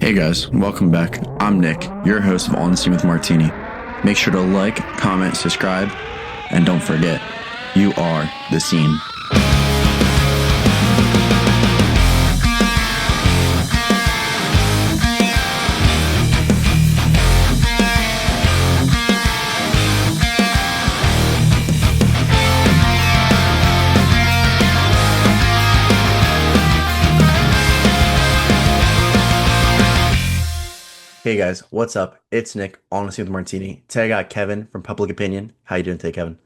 Hey guys, welcome back. I'm Nick, your host of On the Scene with Martini. Make sure to like, comment, subscribe, and don't forget, you are the scene. Hey guys, what's up? It's Nick, On the Scene with Martini. Today I got Kevin from Public Opinion. How you doing today, Kevin?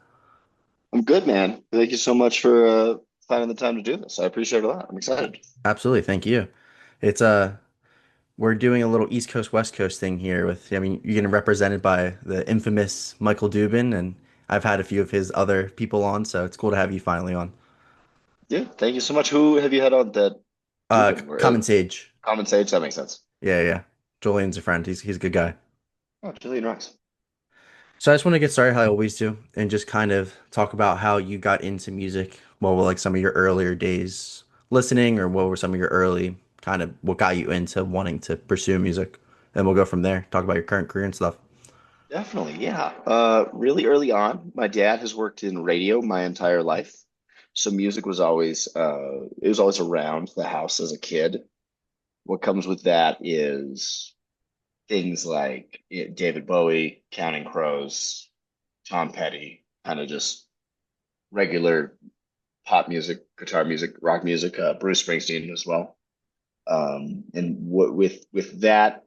I'm good, man. Thank you so much for finding the time to do this. I appreciate it a lot. I'm excited. Absolutely, thank you. It's we're doing a little East Coast West Coast thing here with you're getting represented by the infamous Michael Dubin, and I've had a few of his other people on, so it's cool to have you finally on. Yeah, thank you so much. Who have you had on that Dubin or Common Sage. Common Sage? That makes sense. Yeah, yeah. Julian's a friend. He's a good guy. Oh, Julian rocks. So I just want to get started how I always do and just kind of talk about how you got into music. What were like some of your earlier days listening, or what were some of your early kind of what got you into wanting to pursue music? And we'll go from there. Talk about your current career and stuff. Definitely, yeah. Really early on, my dad has worked in radio my entire life, so music was always it was always around the house as a kid. What comes with that is things like David Bowie, Counting Crows, Tom Petty, kind of just regular pop music, guitar music, rock music, Bruce Springsteen as well. And what with that,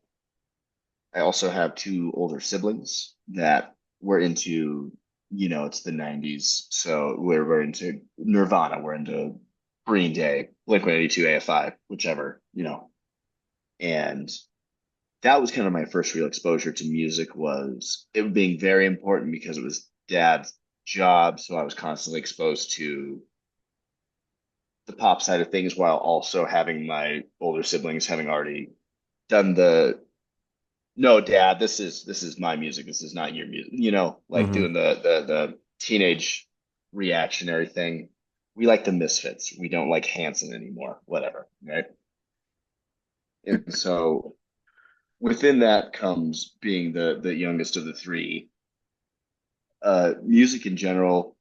I also have two older siblings that were into, it's the 90s. So we're into Nirvana, we're into Green Day, Blink-182, AFI, whichever, And that was kind of my first real exposure to music was it being very important because it was dad's job. So I was constantly exposed to the pop side of things while also having my older siblings having already done the no, dad, this is my music, this is not your music, like Hmm. doing the teenage reactionary thing. We like the Misfits, we don't like Hanson anymore, whatever, right? And so within that comes being the youngest of the three. Music in general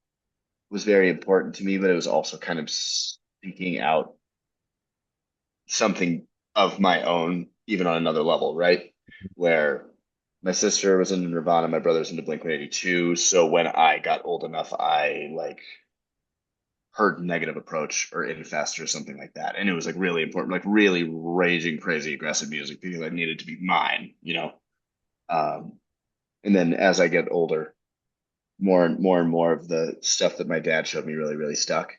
was very important to me, but it was also kind of seeking out something of my own, even on another level, right? Where my sister was into Nirvana, my brother's into Blink-182. So when I got old enough, I like heard Negative Approach or Infest or something like that. And it was like really important, like really raging, crazy, aggressive music because I needed to be mine. Um, and then as I get older, more and more of the stuff that my dad showed me really, really stuck.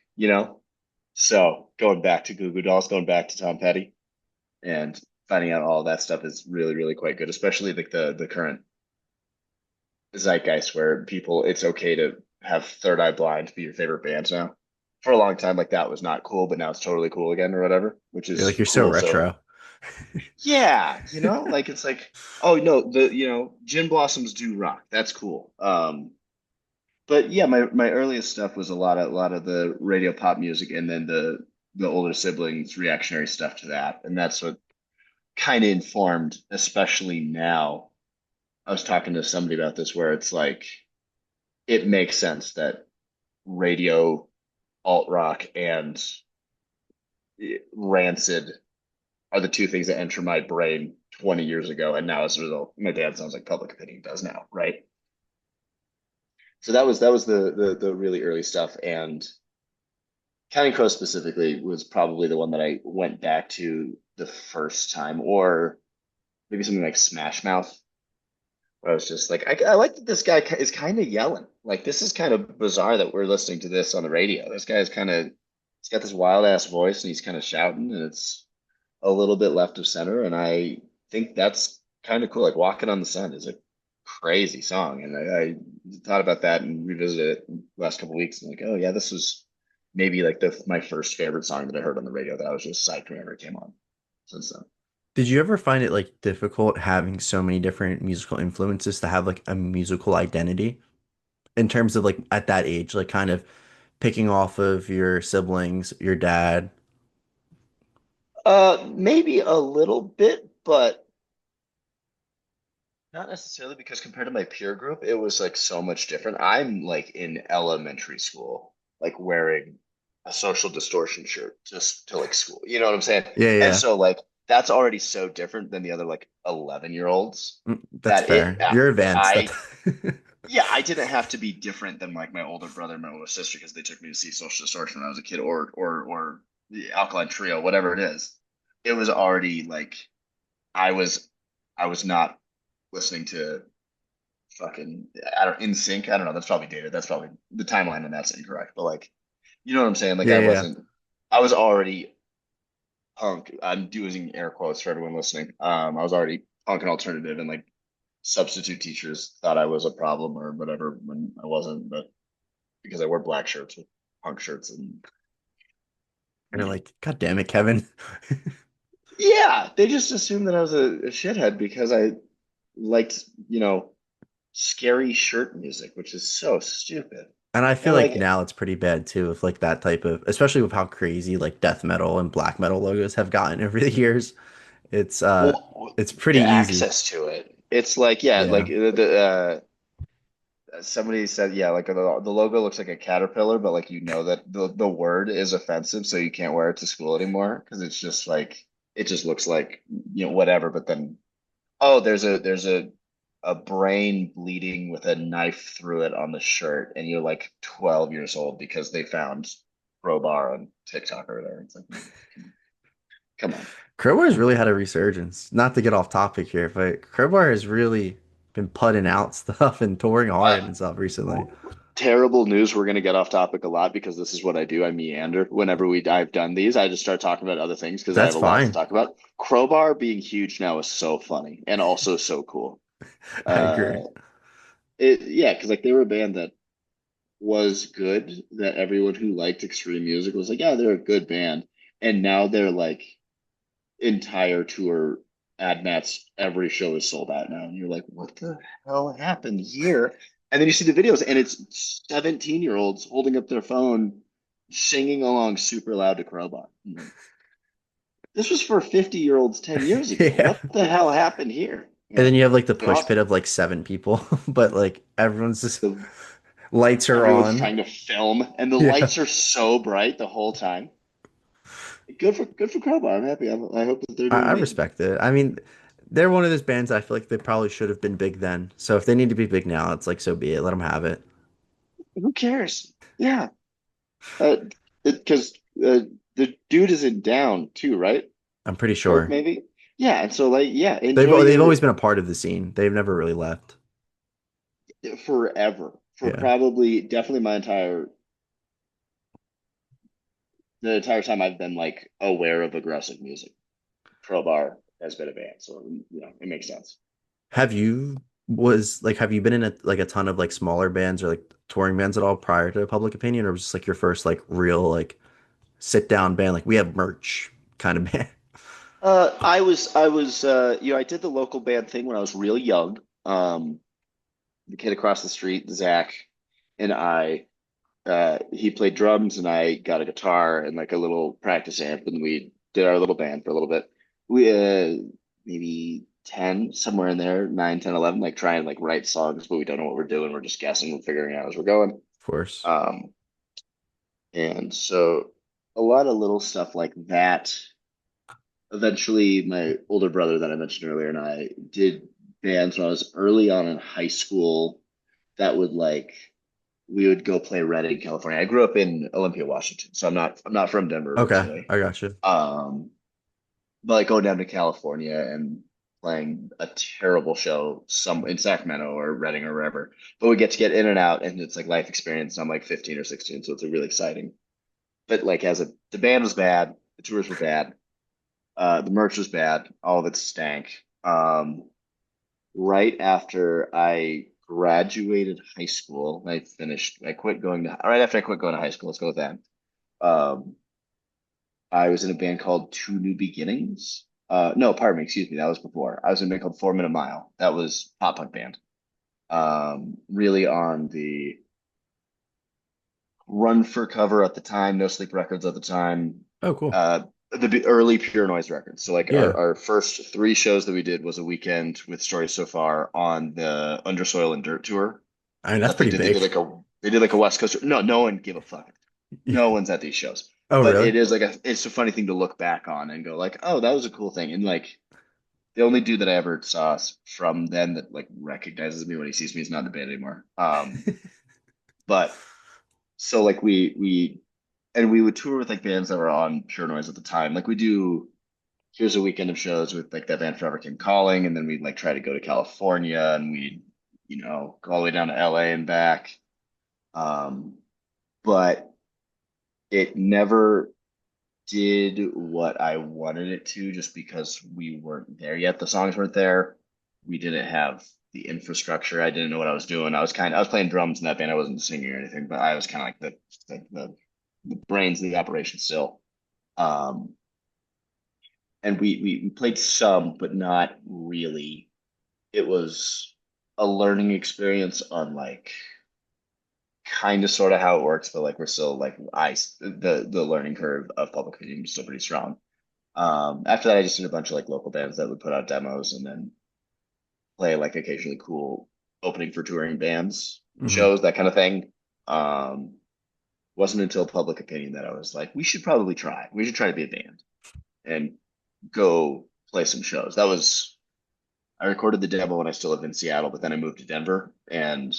So going back to Goo Goo Dolls, going back to Tom Petty and finding out all that stuff is really, really quite good, especially like the current zeitgeist where people it's okay to have Third Eye Blind be your favorite band now. For a long time, like that was not cool, but now it's totally cool again or whatever, which You're like is you're so cool. So retro. yeah, like it's like, oh no, the Gin Blossoms do rock. That's cool. But yeah, my earliest stuff was a lot of the radio pop music and then the older siblings reactionary stuff to that. And that's what kind of informed, especially now. I was talking to somebody about this where it's like it makes sense that radio, alt rock, and rancid are the two things that enter my brain 20 years ago. And now as a result, my dad sounds like Public Opinion does now, right? So that was the really early stuff. And Counting Crow specifically was probably the one that I went back to the first time, or maybe something like Smash Mouth. I was just like, I like that this guy is kind of yelling. Like, this is kind of bizarre that we're listening to this on the radio. This guy is he's got this wild ass voice and he's kind of shouting and it's a little bit left of center. And I think that's kind of cool. Like, Walking on the Sun is a crazy song. And I thought about that and revisited it the last couple of weeks. And like, oh, yeah, this was maybe like my first favorite song that I heard on the radio that I was just psyched whenever it came on since then. Did you ever find it like difficult having so many different musical influences to have like a musical identity in terms of like at that age, like kind of picking off of your siblings, your dad? Maybe a little bit, but Not necessarily because compared to my peer group, it was like so much different. I'm like in elementary school, like wearing a social distortion shirt just to like school. You know what I'm saying? Yeah, And yeah. so like that's already so different than the other like 11-year-olds That's that it fair. You're advanced. That I yeah, I didn't have to be different than like my older brother and my older sister because they took me to see Social Distortion when I was a kid, or the Alkaline Trio, whatever it is. It was already like I was I was not listening to fucking I don't in sync. I don't know. That's probably dated. That's probably the timeline, and that's incorrect. But like, you know what I'm saying? Like Yeah, I yeah. wasn't. I was already punk. I'm using air quotes for everyone listening. I was already punk and alternative, and like substitute teachers thought I was a problem or whatever when I wasn't. But because I wear black shirts with punk shirts, and And they're you know, like, God damn it, Kevin. yeah, they just assumed that I was a shithead because I liked, scary shirt music, which is so stupid. And I feel And like like, now it's pretty bad too, with like that type of, especially with how crazy like death metal and black metal logos have gotten over the years. It's well, it's pretty the easy. access to it. It's like, yeah, like Yeah. somebody said, yeah, like the logo looks like a caterpillar, but like that the word is offensive, so you can't wear it to school anymore because it's just like it just looks like whatever. But then oh, there's a brain bleeding with a knife through it on the shirt, and you're like 12 years old because they found crowbar on TikTok or whatever. It's like, come on. Crowbar has really had a resurgence. Not to get off topic here, but Crowbar has really been putting out stuff and touring hard Uh, and stuff recently. Terrible news. We're going to get off topic a lot because this is what I do. I meander. Whenever I've done these, I just start talking about other things because I That's have a lot to fine. talk about. Crowbar being huge now is so funny and also so cool. I agree. Uh, yeah, because like they were a band that was good, that everyone who liked extreme music was like, yeah, they're a good band. And now they're like entire tour ad mats, every show is sold out now. And you're like, what the hell happened here? And then you see the videos, and it's 17-year-olds holding up their phone, singing along super loud to Crowbar. I'm like, this was for 50-year-olds 10 years ago. Yeah. What the hell happened here? And then Yeah. you have like the They're push pit awesome. of like seven people, but like everyone's just The, lights are Everyone's on. trying to film, and the Yeah. lights are so bright the whole time. Good for Crowbar. I'm happy. I hope that they're doing I amazing. respect it. I mean, they're one of those bands I feel like they probably should have been big then. So if they need to be big now, it's like so be it. Let them have it. Who cares? Yeah, uh, because the dude is in Down too, right? I'm pretty Kirk, sure. maybe. Yeah, and so like, yeah, They've enjoy they've your always been a part of the scene. They've never really left. forever for Yeah. probably definitely the entire time I've been like aware of aggressive music. Crowbar has been a band, so it makes sense. Have you been in a ton of like smaller bands or like touring bands at all prior to Public Opinion, or was this like your first like real like sit down band, like we have merch kind of band? I did the local band thing when I was real young. The kid across the street, Zach, and I, he played drums and I got a guitar and like a little practice amp, and we did our little band for a little bit. We, maybe 10, somewhere in there, 9, 10, 11, like try and like write songs, but we don't know what we're doing. We're just guessing, we're figuring out as we're going. Of course. Um, and so a lot of little stuff like that. Eventually, my older brother that I mentioned earlier and I did bands when I was early on in high school that would like we would go play Redding, California. I grew up in Olympia, Washington, so I'm not from Denver Okay, originally. I got you. Um, but like going down to California and playing a terrible show some in Sacramento or Redding or wherever. But we get to get in and out, and it's like life experience. I'm like 15 or 16, so it's like really exciting. But like the band was bad, the tours were bad, the merch was bad, all of it stank. Right after I graduated high school, I quit going to, right after I quit going to high school, let's go with that. Um, I was in a band called Two New Beginnings. No, pardon me, excuse me, that was before. I was in a band called 4 Minute Mile. That was pop punk band. Really on the run for cover at the time, No Sleep Records at the time. Oh, cool. Uh, early Pure Noise records. So like Yeah. our first three shows that we did was a weekend with Stories So Far on the Undersoil and Dirt tour I mean, that's that they pretty did. big. They did like a West Coast. No, no one give a fuck. No one's at these shows. Oh, But really? it is like it's a funny thing to look back on and go like, oh, that was a cool thing. And like the only dude that I ever saw from then that like recognizes me when he sees me is not in the band anymore. But so like we would tour with like bands that were on Pure Noise at the time. Like we do here's a weekend of shows with like that band Forever Came Calling, and then we'd like try to go to California and we'd, go all the way down to LA and back. Um, but it never did what I wanted it to just because we weren't there yet. The songs weren't there. We didn't have the infrastructure. I didn't know what I was doing. I was playing drums in that band. I wasn't singing or anything, but I was kind of like the brains of the operation still. Um, and we played some, but not really. It was a learning experience on like kind of sort of how it works, but like we're still like the learning curve of public opinion is still pretty strong. After that, I just did a bunch of like local bands that would put out demos and then play like occasionally cool opening for touring bands, Hmm. shows, that kind of thing. Um, wasn't until public opinion that I was like, we should probably try. We should try to be a band and go play some shows. I recorded the demo when I still lived in Seattle, but then I moved to Denver, and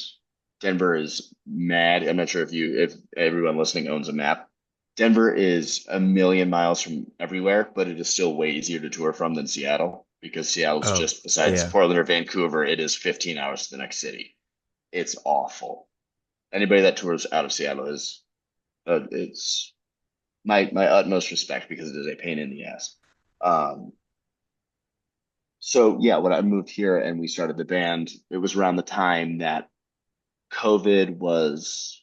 Denver is mad. I'm not sure if everyone listening owns a map. Denver is a million miles from everywhere, but it is still way easier to tour from than Seattle because Seattle's Oh, just besides yeah. Portland or Vancouver, it is 15 hours to the next city. It's awful. Anybody that tours out of Seattle is it's my utmost respect because it is a pain in the ass. Um, So yeah, when I moved here and we started the band, it was around the time that COVID was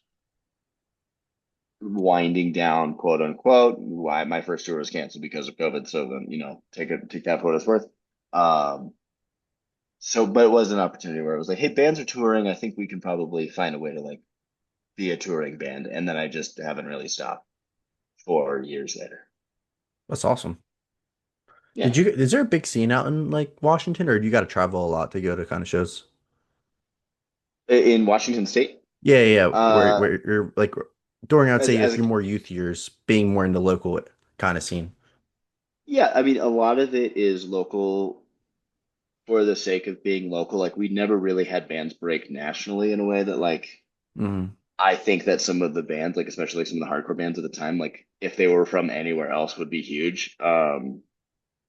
winding down, quote unquote. Why my first tour was canceled because of COVID. So then, take that for what it's worth. Um, but it was an opportunity where it was like, hey, bands are touring. I think we can probably find a way to like be a touring band. And then I just haven't really stopped 4 years later. That's awesome. Yeah. Is there a big scene out in like Washington, or do you got to travel a lot to go to kind of shows? In Washington State, Yeah, yeah, yeah. uh, Where you're like during, I'd as say as if a you're more youth years, being more in the local kind of scene. yeah, I mean, a lot of it is local for the sake of being local. Like we never really had bands break nationally in a way that like Hmm. I think that some of the bands, like especially some of the hardcore bands at the time, like if they were from anywhere else would be huge.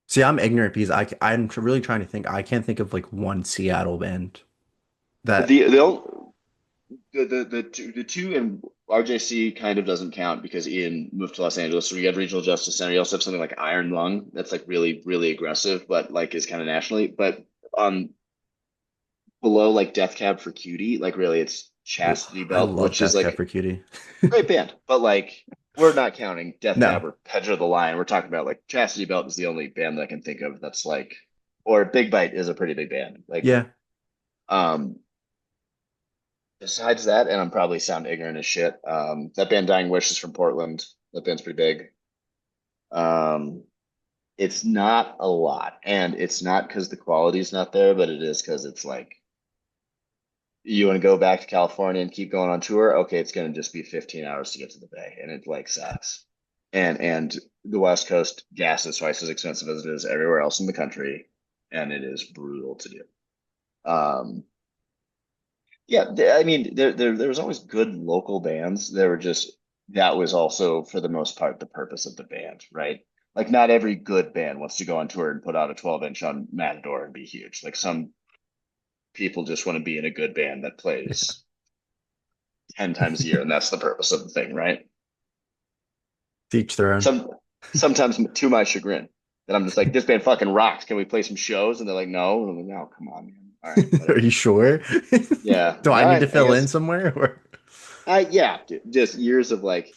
See, I'm ignorant because I'm really trying to think. I can't think of like one Seattle band that. The ol- the two and RJC kind of doesn't count because Ian moved to Los Angeles, so we had Regional Justice Center. You also have something like Iron Lung that's like really really aggressive, but like is kind of nationally. But on below like Death Cab for Cutie, like really it's Ooh, Chastity I Belt, love which is Death Cab like for Cutie. great band, but like we're not counting Death Cab No. or Pedro the Lion. We're talking about like Chastity Belt is the only band that I can think of that's like, or Big Bite is a pretty big band. Like, Yeah. um, besides that, and I'm probably sound ignorant as shit. That band Dying Wish is from Portland. That band's pretty big. Um, it's not a lot, and it's not because the quality's not there, but it is because it's like you want to go back to California and keep going on tour, okay, it's going to just be 15 hours to get to the Bay, and it like sucks. And the West Coast gas is twice as expensive as it is everywhere else in the country, and it is brutal to do. Um, yeah, I mean, there was always good local bands. There were just that was also for the most part the purpose of the band, right? Like not every good band wants to go on tour and put out a 12-inch on Matador and be huge. Like some people just want to be in a good band that plays 10 times a year, and that's the purpose of the thing, right? Teach their own. Some Sometimes to my chagrin, that I'm just like, this band fucking rocks. Can we play some shows? And they're like, no. And I'm like, no, come on, man. All right, Are whatever. you sure? Yeah, Do all I need to right, I fill in guess. somewhere? Or Yeah, just years of like,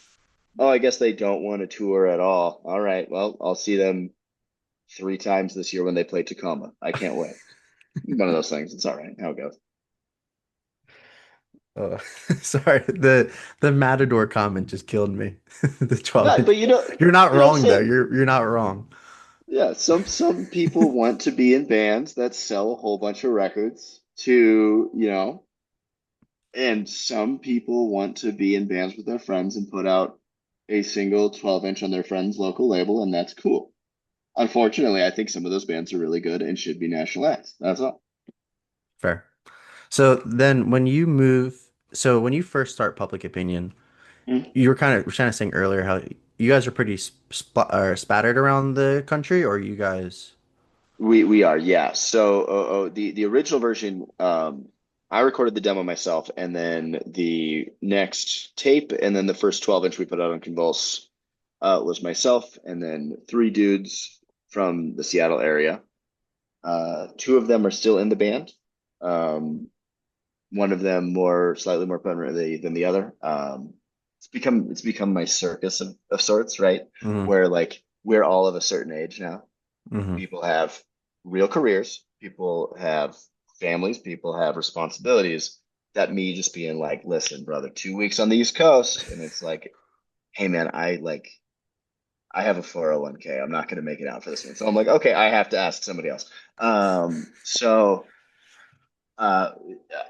oh, I guess they don't want to tour at all. All right, well, I'll see them 3 times this year when they play Tacoma. I can't wait. One of those things. It's all right. How it goes. Oh, sorry. The Matador comment just killed me. The 12 No, inch. but You're not you know what I'm wrong though. saying? You're not wrong. Yeah, some people want to be in bands that sell a whole bunch of records to, and some people want to be in bands with their friends and put out a single 12-inch on their friend's local label, and that's cool. Unfortunately, I think some of those bands are really good and should be national acts. That's all. Fair. So then when you first start Public Opinion, Mm. you were kind of saying earlier how you guys are pretty spattered around the country, or you guys. We are, yeah. So the original version, I recorded the demo myself, and then the next tape, and then the first 12-inch we put out on Convulse was myself, and then three dudes from the Seattle area. Two of them are still in the band. Um, one of them slightly more permanently than the other. It's become my circus of sorts, right? Hmm. Where like we're all of a certain age now. Hmm. People have real careers, people have families, people have responsibilities. That me just being like, listen, brother, 2 weeks on the East Coast, and it's like, hey man, I have a 401k. I'm not going to make it out for this one. So I'm like, okay, I have to ask somebody else. So uh,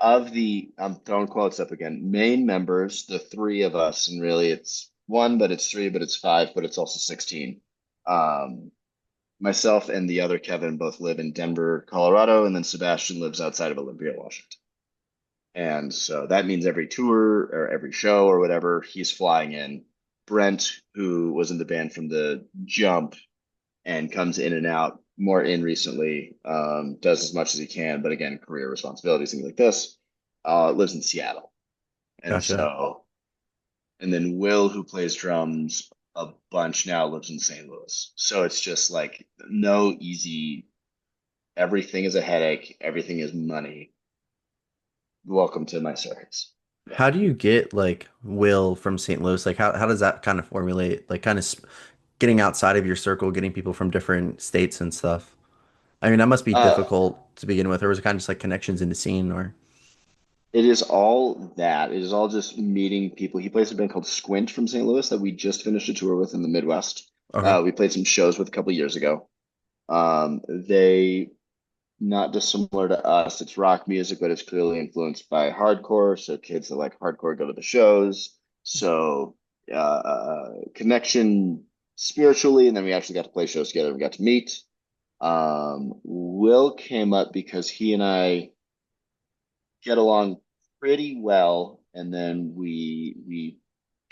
I'm throwing quotes up again, main members, the three of us, and really it's one, but it's three, but it's five, but it's also 16. Um, Myself and the other Kevin both live in Denver, Colorado, and then Sebastian lives outside of Olympia, Washington. And so that means every tour or every show or whatever, he's flying in. Brent, who was in the band from the jump and comes in and out, more in recently, does as much as he can, but again, career responsibilities, things like this, lives in Seattle. And Gotcha. so, and then Will, who plays drums a bunch now, lives in St. Louis. So it's just like no easy, everything is a headache, everything is money. Welcome to my circus. Yeah. How do you get like Will from St. Louis? Like how does that kind of formulate? Like getting outside of your circle, getting people from different states and stuff. I mean, that must be Uh, difficult to begin with, or was it kind of just like connections in the scene, or it is all that. It is all just meeting people. He plays a band called Squint from St. Louis that we just finished a tour with in the Midwest. okay. We played some shows with a couple years ago. They not dissimilar to us. It's rock music, but it's clearly influenced by hardcore. So kids that like hardcore go to the shows. So connection spiritually, and then we actually got to play shows together. We got to meet. Will came up because he and I get along pretty well, and then we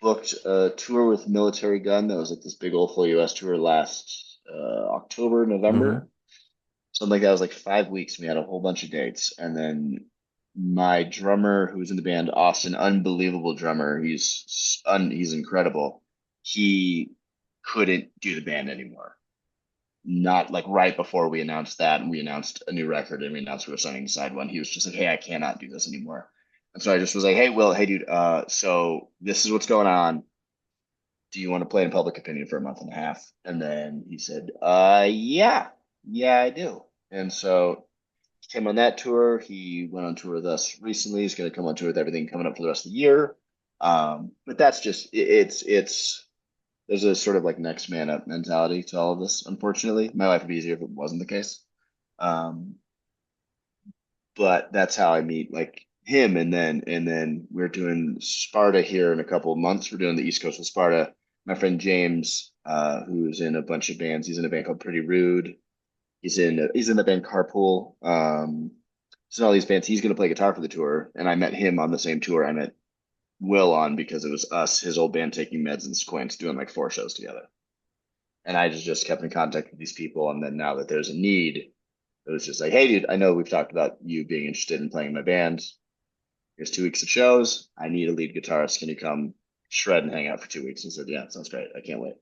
booked a tour with Military Gun that was like this big old full US tour last October, Hmm. November, something like that. It was like 5 weeks. We had a whole bunch of dates, and then my drummer, who was in the band, Austin, unbelievable drummer. He's incredible. He couldn't do the band anymore. Not like right before we announced that, and we announced a new record, and we announced we were signing a side one. He was just like, "Hey, I cannot do this anymore." And so I just was like, "Hey, Will, hey, dude, so this is what's going on. Do you want to play in Public Opinion for a month and a half?" And then he said, yeah, yeah, I do." And so he came on that tour. He went on tour with us recently. He's going to come on tour with everything coming up for the rest of the year. But that's just it's there's a sort of like next man up mentality to all of this. Unfortunately, my life would be easier if it wasn't the case. Um, but that's how I meet like him. And then we're doing Sparta here in a couple of months. We're doing the East Coast with Sparta. My friend James, who's in a bunch of bands, he's in a band called Pretty Rude. He's in the band Carpool. So in all these bands, he's going to play guitar for the tour. And I met him on the same tour I met Will on because it was us, his old band, Taking Meds and Squint, doing like four shows together. And I just kept in contact with these people. And then now that there's a need, it was just like, hey, dude, I know we've talked about you being interested in playing in my band. Here's 2 weeks of shows. I need a lead guitarist. Can you come shred and hang out for 2 weeks? And he said, yeah, sounds great. I can't wait.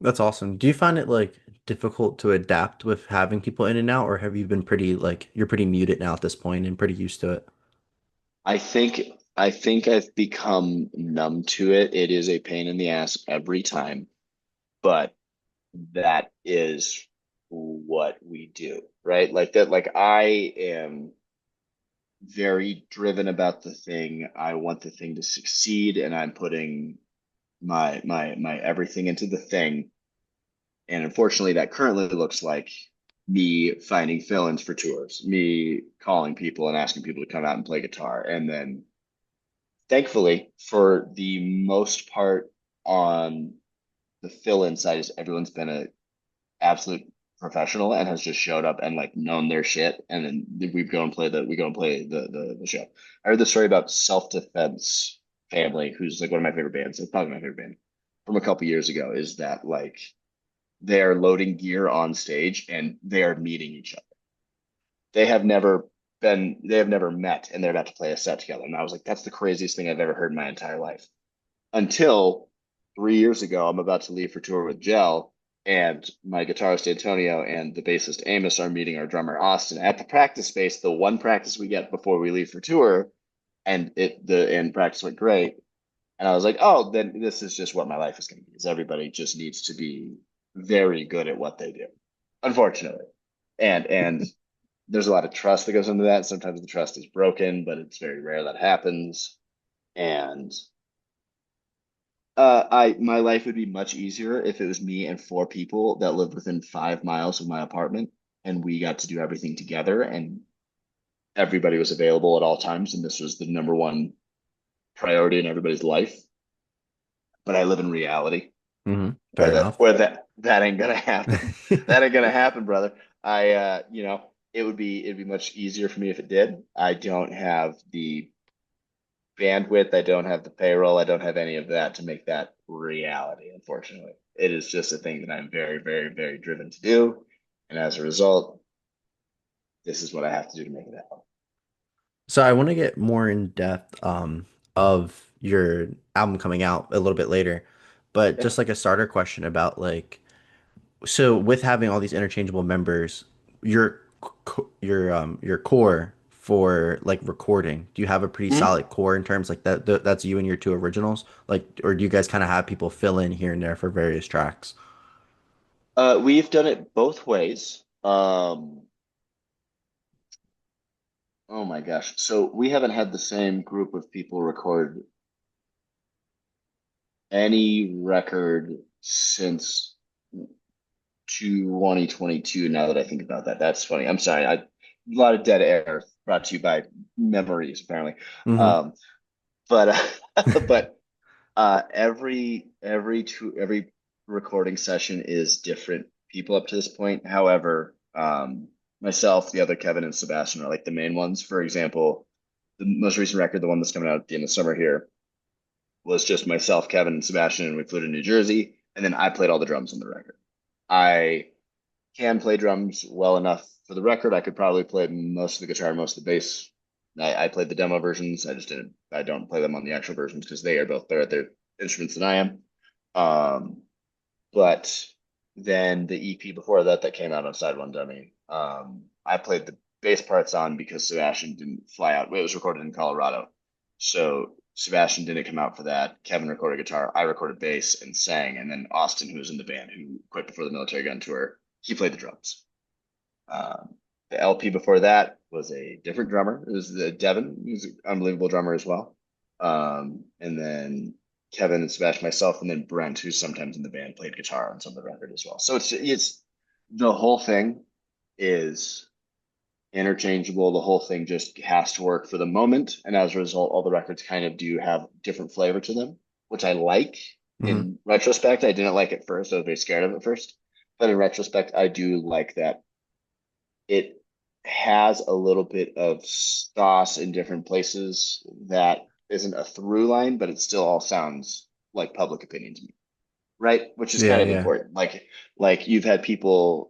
That's awesome. Do you find it like difficult to adapt with having people in and out, or have you been pretty like you're pretty muted now at this point and pretty used to it? I think I think I've become numb to it. It is a pain in the ass every time, but that is what we do, right? Like that, like I am. very driven about the thing. I want the thing to succeed, and I'm putting my everything into the thing. And unfortunately, that currently looks like me finding fill-ins for tours, me calling people and asking people to come out and play guitar. And then thankfully, for the most part on the fill-in side, is everyone's been a absolute professional and has just showed up and like known their shit. And then we go and play the show. I heard the story about Self-Defense Family, who's like one of my favorite bands. It's probably my favorite band from a couple years ago, is that like they are loading gear on stage and they are meeting each other. They have never they have never met and they're about to play a set together. And I was like, that's the craziest thing I've ever heard in my entire life. Until 3 years ago, I'm about to leave for tour with Gel, and my guitarist Antonio and the bassist Amos are meeting our drummer Austin at the practice space, the one practice we get before we leave for tour, and practice went great. And I was like, oh, then this is just what my life is going to be. Is everybody just needs to be very good at what they do, unfortunately. And there's a lot of trust that goes into that. Sometimes the trust is broken, but it's very rare that happens. And I my life would be much easier if it was me and four people that lived within 5 miles of my apartment, and we got to do everything together, and everybody was available at all times, and this was the number one priority in everybody's life. But I live in reality Fair enough. where that ain't gonna happen. That ain't gonna happen, brother. It'd be much easier for me if it did. I don't have the bandwidth, I don't have the payroll, I don't have any of that to make that reality, unfortunately. It is just a thing that I'm very, very, very driven to do. And as a result, this is what I have to do to make it happen. So I want to get more in depth of your album coming out a little bit later, but Yeah. just like a starter question about like so with having all these interchangeable members, your your core for like recording, do you have a pretty Mhm. solid core in terms like that's you and your two originals? Like or do you guys kind of have people fill in here and there for various tracks? We've done it both ways. Oh my gosh. So we haven't had the same group of people record any record since 2022. Now that I think about that, that's funny. I'm sorry. A lot of dead air brought to you by memories, apparently. Mm-hmm. Um, but but every recording session is different people up to this point. However, myself, the other Kevin, and Sebastian are like the main ones. For example, the most recent record, the one that's coming out at the end of summer here, was just myself, Kevin, and Sebastian, and we flew to New Jersey, and then I played all the drums on the record. I can play drums well enough for the record. I could probably play most of the guitar, most of the bass. I played the demo versions. I just didn't. I don't play them on the actual versions because they are both better at their instruments than I am. Um, but then the EP before that that came out on Side One Dummy, I played the bass parts on because Sebastian didn't fly out. It was recorded in Colorado, so Sebastian didn't come out for that. Kevin recorded guitar, I recorded bass and sang, and then Austin, who was in the band, who quit before the military gun tour, he played the drums. Um, the LP before that was a different drummer. It was the Devin, who's an unbelievable drummer as well. And then Kevin and Sebastian, myself, and then Brent, who's sometimes in the band, played guitar on some of the record as well. So it's the whole thing is interchangeable. The whole thing just has to work for the moment, and as a result, all the records kind of do have different flavor to them, which I like. Mm-hmm. In retrospect, I didn't like it first. I was very scared of it first, but in retrospect, I do like that it has a little bit of sauce in different places that isn't a through line, but it still all sounds like public opinion to me, right? Which is Yeah, kind of yeah. important. Like you've had people.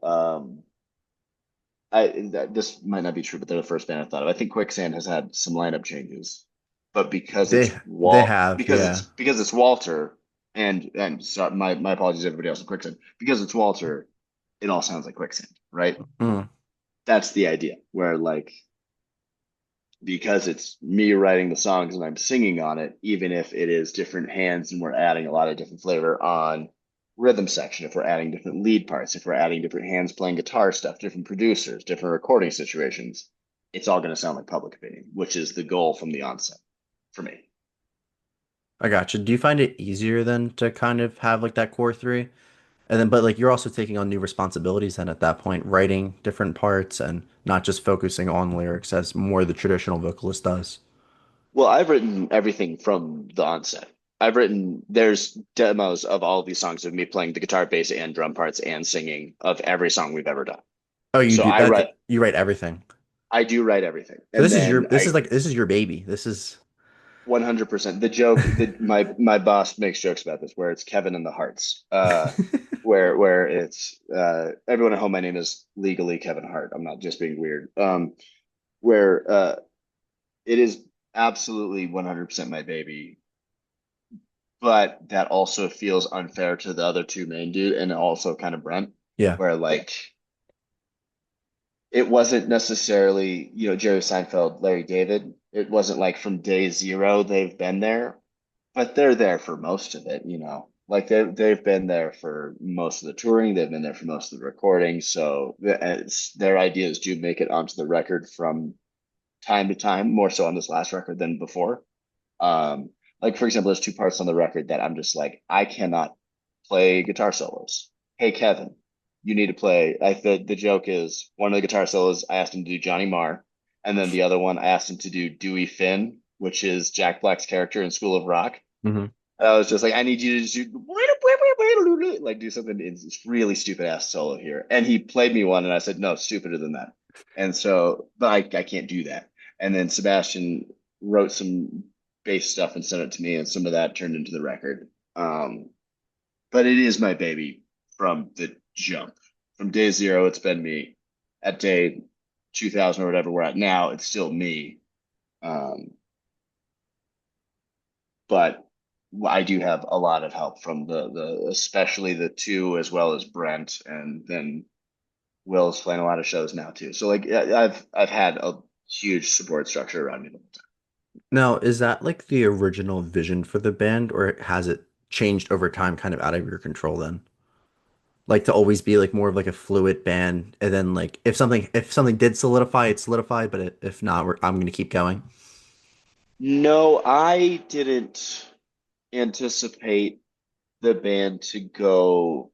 This might not be true, but they're the first band I thought of. I think Quicksand has had some lineup changes, but They have, yeah. Because it's Walter, and so my apologies to everybody else in Quicksand, because it's Walter, it all sounds like Quicksand, right? Mm. That's the idea. Where like because it's me writing the songs and I'm singing on it, even if it is different hands and we're adding a lot of different flavor on rhythm section, if we're adding different lead parts, if we're adding different hands playing guitar stuff, different producers, different recording situations, it's all going to sound like Public Opinion, which is the goal from the onset for me. I gotcha. Do you find it easier then to kind of have like that core three? And then, but like you're also taking on new responsibilities then at that point, writing different parts and not just focusing on lyrics as more the traditional vocalist does. Well, I've written everything from the onset. There's demos of all of these songs of me playing the guitar, bass, and drum parts and singing of every song we've ever done. Oh, you So do that. You write everything. I do write everything. So And then this is your baby. This is 100%. The joke that my boss makes jokes about this, where it's Kevin and the Harts, where it's everyone at home. My name is legally Kevin Hart. I'm not just being weird. Where it is absolutely 100% my baby, but that also feels unfair to the other two main dude, and also kind of Brent, yeah. where like it wasn't necessarily, Jerry Seinfeld, Larry David. It wasn't like from day zero they've been there, but they're there for most of it. Like they've been there for most of the touring, they've been there for most of the recording. So their ideas do make it onto the record from time to time, more so on this last record than before. Um, like for example, there's two parts on the record that I'm just like, I cannot play guitar solos. Hey Kevin, you need to play. Like the joke is one of the guitar solos I asked him to do Johnny Marr, and then the other one I asked him to do Dewey Finn, which is Jack Black's character in School of Rock. Hmm. I was just like, I need you to just like do something. It's really stupid ass solo here. And he played me one, and I said, no, stupider than that. And so, but I can't do that. And then Sebastian wrote some bass stuff and sent it to me, and some of that turned into the record. But it is my baby from the jump. From day zero, it's been me. At day 2000 or whatever we're at now, it's still me. Um, but I do have a lot of help from the especially the two as well as Brent, and then Will's playing a lot of shows now too. So like I've had a huge support structure around me the whole time. Now, is that like the original vision for the band, or has it changed over time, kind of out of your control then? Like to always be like more of like a fluid band, and then like if something did solidify, it solidified, but if not, I'm gonna keep going. No, I didn't anticipate the band to go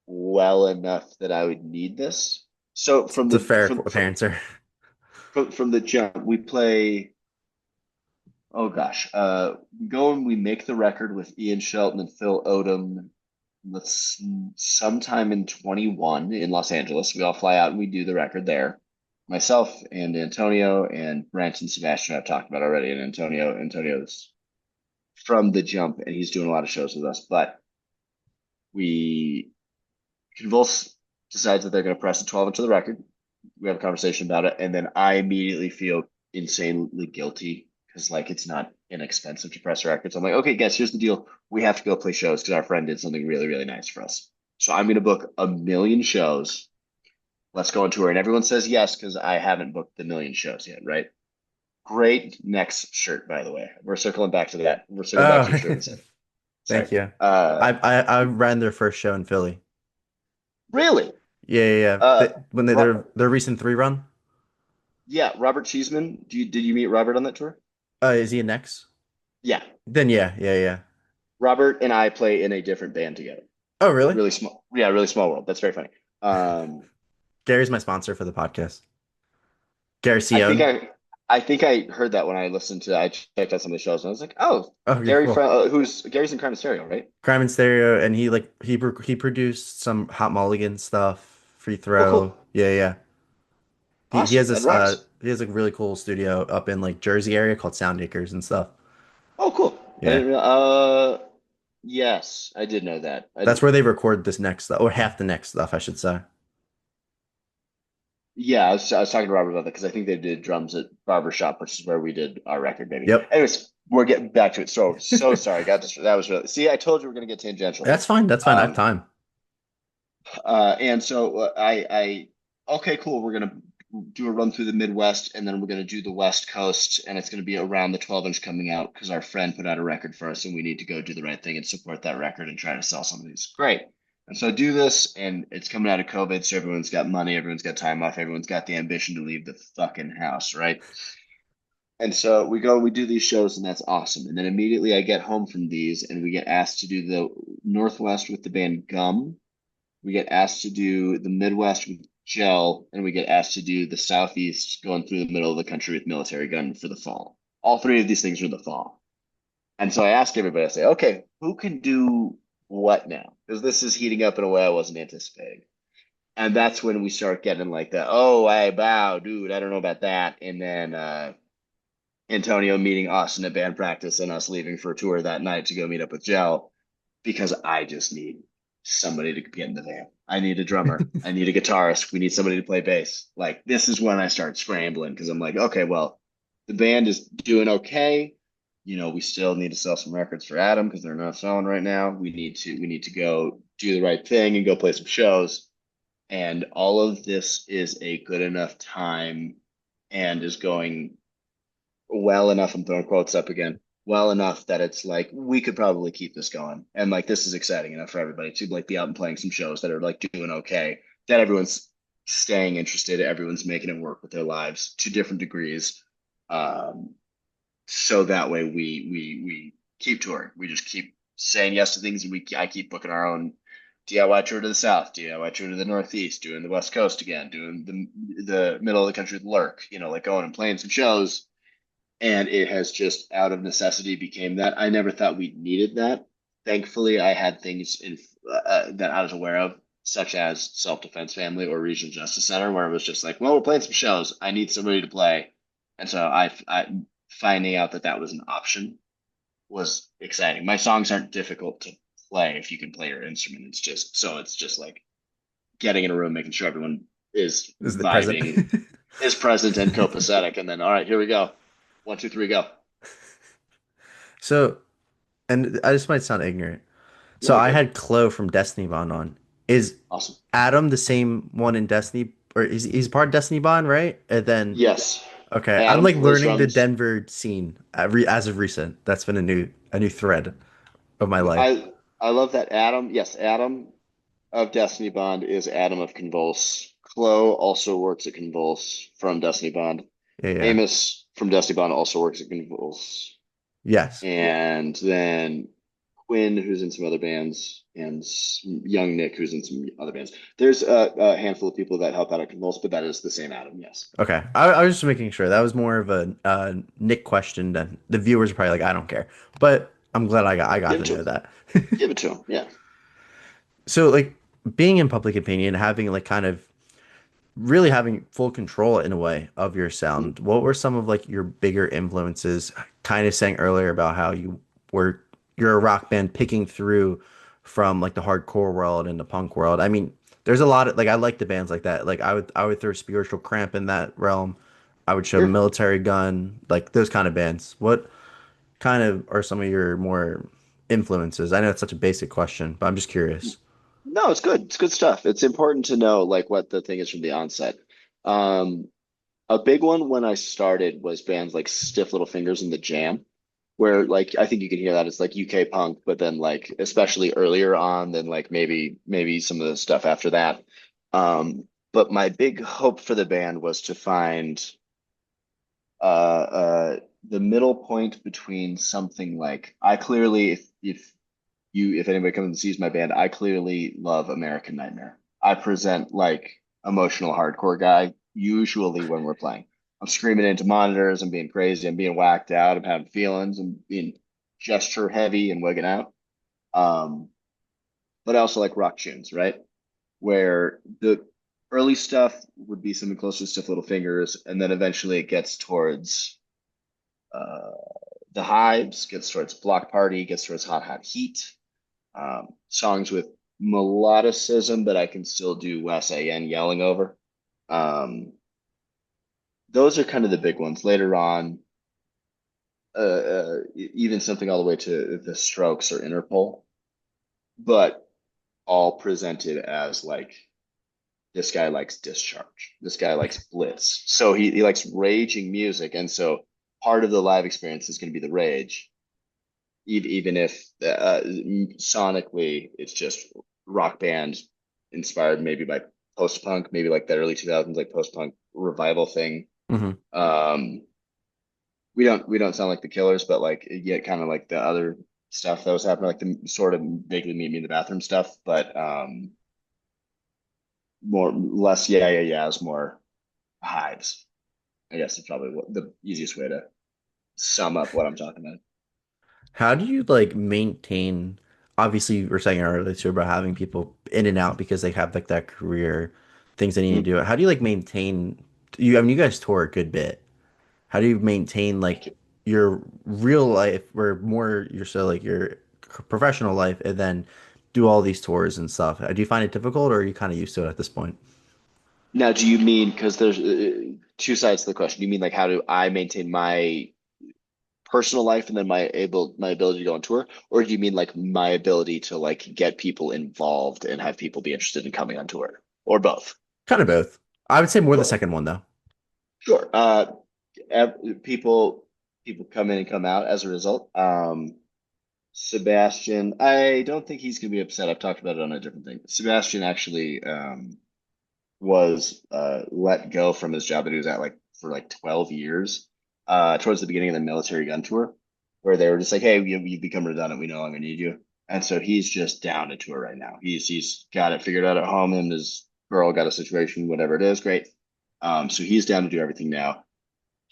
well enough that I would need this. So It's a fair answer. from the jump, we play. Oh gosh, we go and we make the record with Ian Shelton and Phil Odom. Let's sometime in 21 in Los Angeles. We all fly out and we do the record there. Myself and Antonio and Brent and Sebastian I've talked about already. And Antonio's from the jump and he's doing a lot of shows with us. But we Convulse decides that they're going to press a 12 into the record. We have a conversation about it, and then I immediately feel insanely guilty because like it's not inexpensive to press records. I'm like, okay, guys, here's the deal. We have to go play shows because our friend did something really, really nice for us. So I'm going to book a million shows. Let's go on tour. And everyone says yes because I haven't booked the million shows yet, right? Great next shirt, by the way. We're circling back to that. We're circling back Oh, to your shirt in a second. Sorry. thank you. I ran their first show in Philly. Really? Yeah, yeah, yeah. Uh, When Ro their recent three run. yeah, Robert Cheeseman. Did you meet Robert on that tour? Is he a next? Yeah, Then yeah, yeah, yeah. Robert and I play in a different band together. Oh, really? Really small. Yeah, really small world. That's very funny. Um, Gary's my sponsor for the podcast. Gary I think Cione. I heard that when I checked out some of the shows and I was like, oh, Oh, yeah, Gary cool. from who's Gary's in Crime and Stereo, right? Crime and Stereo, and he produced some Hot Mulligan stuff, Free Oh, Throw. cool, Yeah, yeah. He awesome, has that this rocks. he has a really cool studio up in like Jersey area called Sound Acres and stuff. Oh, cool. I Yeah. didn't real yes, I did know that. That's where they record this next stuff, or half the next stuff, I should say. Yeah, I was talking to Robert about that because I think they did drums at Barber Shop, which is where we did our record, maybe. Yep. Anyways, we're getting back to it. So sorry. That was really. See, I told you we're gonna get tangential. That's fine. That's fine. I have Um, time. and so okay, cool. We're gonna do a run through the Midwest, and then we're gonna do the West Coast, and it's gonna be around the 12-inch coming out because our friend put out a record for us, and we need to go do the right thing and support that record and try to sell some of these. Great. And so I do this, and it's coming out of COVID, so everyone's got money, everyone's got time off, everyone's got the ambition to leave the fucking house, right? And so we go, we do these shows, and that's awesome. And then immediately I get home from these, and we get asked to do the Northwest with the band Gum. We get asked to do the Midwest with Gel, and we get asked to do the Southeast going through the middle of the country with Military Gun for the fall. All three of these things are the fall. And so I ask everybody, I say, okay, who can do what now? Because this is heating up in a way I wasn't anticipating. And that's when we start getting like the, oh, I bow, dude, I don't know about that. And then Antonio meeting us in a band practice and us leaving for a tour that night to go meet up with Gel because I just need somebody to get in the van. I need a drummer. I need a guitarist. We need somebody to play bass. Like this is when I start scrambling because I'm like, okay, well, the band is doing okay. We still need to sell some records for Adam because they're not selling right now. We need to go do the right thing and go play some shows. And all of this is a good enough time and is going well enough. I'm throwing quotes up again. Well enough that it's like we could probably keep this going, and like this is exciting enough for everybody to like be out and playing some shows that are like doing okay. That everyone's staying interested, everyone's making it work with their lives to different degrees. Um, so that way we keep touring. We just keep saying yes to things, and I keep booking our own DIY tour to the south, DIY tour to the northeast, doing the west coast again, doing the middle of the country with Lurk. Like going and playing some shows, and it has just out of necessity became that. I never thought we needed that. Thankfully, I had things that I was aware of, such as Self-Defense Family or Regional Justice Center, where it was just like, well, we're playing some shows. I need somebody to play, and so I finding out that that was an option was exciting. My songs aren't difficult to play if you can play your instrument. It's just like getting in a room, making sure everyone is Is the present. vibing, is present and copacetic, and then all right, here we go. One, two, three, go. So, and I just might sound ignorant. No, So you're I good. had Chloe from Destiny Bond on. Is Awesome. Adam the same one in Destiny, or he's part of Destiny Bond, right? And then Yes. okay, I'm Adam like plays learning the drums. Denver scene as of recent. That's been a new thread of my life. I love that Adam. Yes, Adam of Destiny Bond is Adam of Convulse. Chloe also works at Convulse from Destiny Bond. Yeah, yeah. Amos from Destiny Bond also works at Convulse. Yes. And then Quinn, who's in some other bands, and young Nick, who's in some other bands. There's a handful of people that help out at Convulse, but that is the same Adam, yes. Okay. I was just making sure. That was more of a Nick question than the viewers are probably like, I don't care. But I'm glad I got Give to it to know him. that. Give it to him. Yeah. So like being in public opinion, having like kind of really having full control in a way of your Mhm. sound. What were some of like your bigger influences? Kind of saying earlier about how were you're a rock band picking through from like the hardcore world and the punk world. I mean, there's a lot of like I like the bands like that. Like I would throw Spiritual Cramp in that realm. I would show Sure. Military Gun, like those kind of bands. What kind of are some of your more influences? I know it's such a basic question, but I'm just curious. No, it's good. It's good stuff. It's important to know like what the thing is from the onset. Um, a big one when I started was bands like Stiff Little Fingers and The Jam, where like I think you can hear that it's like UK punk, but then like especially earlier on than like maybe some of the stuff after that. But my big hope for the band was to find the middle point between something like I clearly if anybody comes and sees my band, I clearly love American Nightmare. I present like emotional hardcore guy usually when we're playing. I'm screaming into monitors, I'm being crazy, I'm being whacked out, I'm having feelings, I'm being gesture heavy and wigging out. Um, but I also like rock tunes, right? Where the early stuff would be something closer to Stiff Little Fingers, and then eventually it gets towards uh, the Hives, gets towards Block Party, gets towards Hot Hot Heat, songs with melodicism, but I can still do Wes AN yelling over. Um, those are kind of the big ones. Later on, even something all the way to the Strokes or Interpol, but all presented as like this guy likes Discharge, this guy likes Blitz, so he likes raging music, and so part of the live experience is going to be the rage, even if sonically it's just rock band inspired maybe by post-punk, maybe like that early 2000s like post-punk revival thing. Hmm. Um, we don't sound like the Killers, but like yet kind of like the other stuff that was happening, like the sort of vaguely meet me in the bathroom stuff, but more less yeah yeah yeah is more hives. I guess it's probably the easiest way to sum up what I'm talking about. How do you like maintain? Obviously, you were saying earlier too about having people in and out because they have like that career things they need to Mhm. do. How do you like maintain? I mean, you guys tour a good bit. How do you maintain Thank like you. your real life or more your so like your professional life and then do all these tours and stuff? Do you find it difficult or are you kind of used to it at this point? Now, do you mean because there's two sides to the question? Do you mean like how do I maintain my personal life and then my ability to go on tour, or do you mean like my ability to like get people involved and have people be interested in coming on tour, or both? Kind of both. I would say more the Sure, second one though. sure. People come in and come out as a result. Sebastian, I don't think he's gonna be upset. I've talked about it on a different thing. Sebastian actually was let go from his job that he was at like for like 12 years towards the beginning of the military gun tour, where they were just like, hey, you've become redundant. We no longer need you. And so he's just down to tour right now. He's got it figured out at home. Him and his girl got a situation, whatever it is, great. So he's down to do everything now.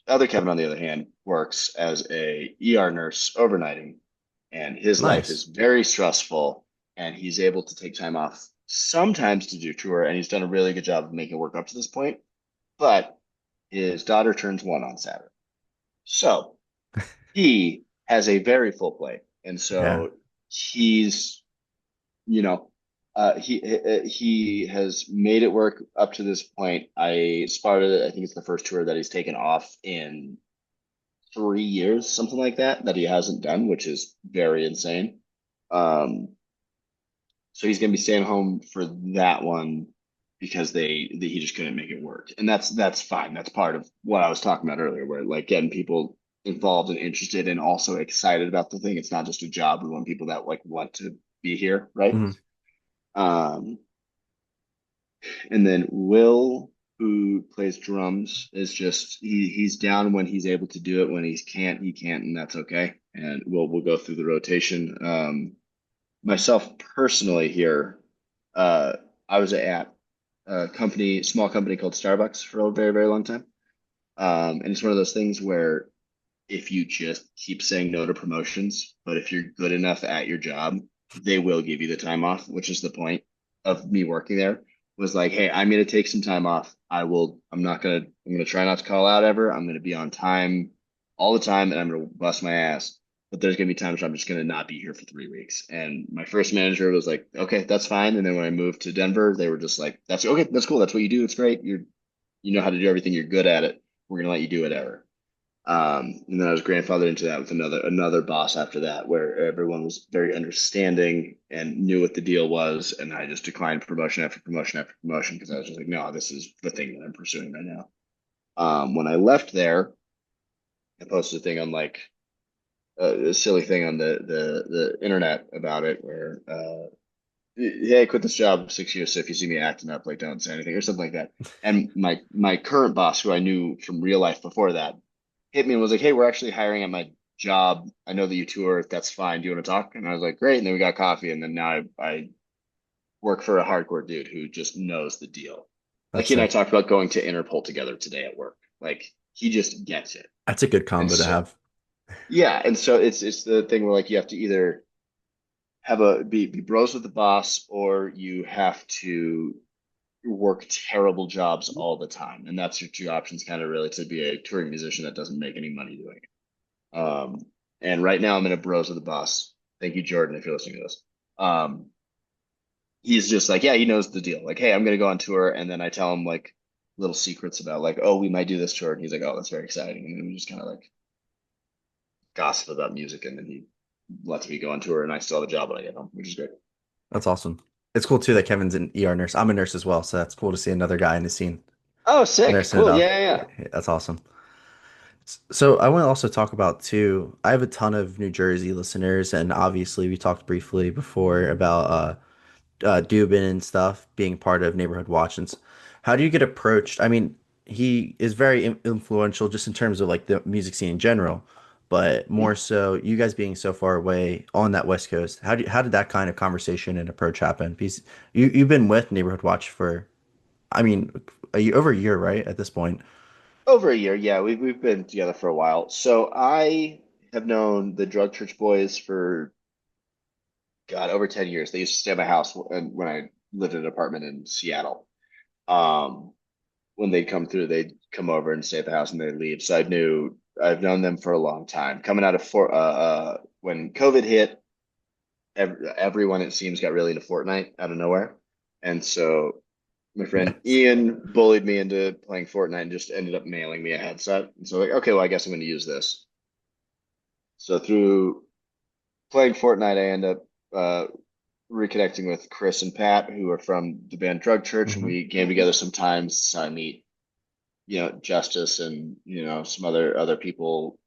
Other Kevin, on the other hand, works as a ER nurse overnighting, and his life is Nice. very stressful, and he's able to take time off sometimes to do tour, and he's done a really good job of making it work up to this point. But his daughter turns one on Saturday. So he has a very full plate. And Yeah. so he's, you know, he has made it work up to this point. I spotted it. I think it's the first tour that he's taken off in 3 years, something like that, that he hasn't done, which is very insane. Um, so he's going to be staying home for that one because he just couldn't make it work, and that's fine. That's part of what I was talking about earlier, where like getting people involved and interested and also excited about the thing. It's not just a job. We want people that like want to be here, right? Hmm. Um, and then Will, who plays drums, is just he's down when he's able to do it. When he can't, he can't, and that's okay. And we'll go through the rotation. Myself personally here, uh, I was at a company, small company called Starbucks for a very, very long time. And it's one of those things where if you just keep saying no to promotions, but if you're good enough at your job, they will give you the time off, which is the point of me working there. Was like, hey, I'm gonna take some time off. I'm gonna try not to call out ever. I'm gonna be on time all the time and I'm gonna bust my ass. But there's gonna be times where I'm just gonna not be here for 3 weeks. And my first manager was like, okay, that's fine. And then when I moved to Denver, they were just like, that's okay, that's cool. That's what you do. It's great. You know how to do everything. You're good at it. We're gonna let you do whatever. And then I was grandfathered into that with another boss after that, where everyone was very understanding and knew what the deal was, and I just declined promotion after promotion after promotion because I was just like, no, this is the thing that I'm pursuing right now. When I left there, I posted a thing on like a silly thing on the internet about it, where hey, I quit this job 6 years, so if you see me acting up, like don't say anything or something like that. And my current boss, who I knew from real life before that, hit me and was like, "Hey, we're actually hiring at my job. I know that you tour. If that's fine, do you want to talk?" And I was like, "Great." And then we got coffee, and then now I work for a hardcore dude who just knows the deal. Like That's he and I sick. talked about going to Interpol together today at work. Like he just gets it. That's a good And combo to so have. yeah, and so it's the thing where like you have to either have be bros with the boss, or you have to work terrible jobs all the time. And that's your two options, kind of really, to be a touring musician that doesn't make any money doing it. And right now I'm in a bros with the boss. Thank you, Jordan, if you're listening to this. Um, he's just like, yeah, he knows the deal. Like, hey, I'm gonna go on tour, and then I tell him like little secrets about like, oh, we might do this tour, and he's like, oh, that's very exciting, and then we just kind of like gossip about music, and then he lets me go on tour, and I still have a job when I get home, which is great. That's awesome. It's cool too that Kevin's an ER nurse. I'm a nurse as well, so that's cool to see another guy in the scene Oh, sick, nursing it cool, off. yeah, yeah, yeah. Yeah, that's awesome. So I want to also talk about too. I have a ton of New Jersey listeners, and obviously we talked briefly before about Dubin and stuff, being part of Neighborhood Watch. How do you get approached? I mean, he is very influential just in terms of like the music scene in general, but more Mm. so you guys being so far away on that West Coast. How did that kind of conversation and approach happen? Because you've been with Neighborhood Watch for, I mean, over a year, right? At this point. Over a year, yeah, we've been together for a while. So I have known the Drug Church boys for God over 10 years. They used to stay at my house when I lived in an apartment in Seattle. Um, when they'd come through, they'd come over and stay at the house and they'd leave. So I've known them for a long time. Coming out of when COVID hit, everyone it seems got really into Fortnite out of nowhere, and so my friend Yes. Ian bullied me into playing Fortnite and just ended up mailing me a headset. And so like, okay, well, I guess I'm going to use this. So through playing Fortnite, I end up uh, reconnecting with Chris and Pat, who are from the band Drug Church, and Hmm. we game together sometimes. So I meet, Justice and some other people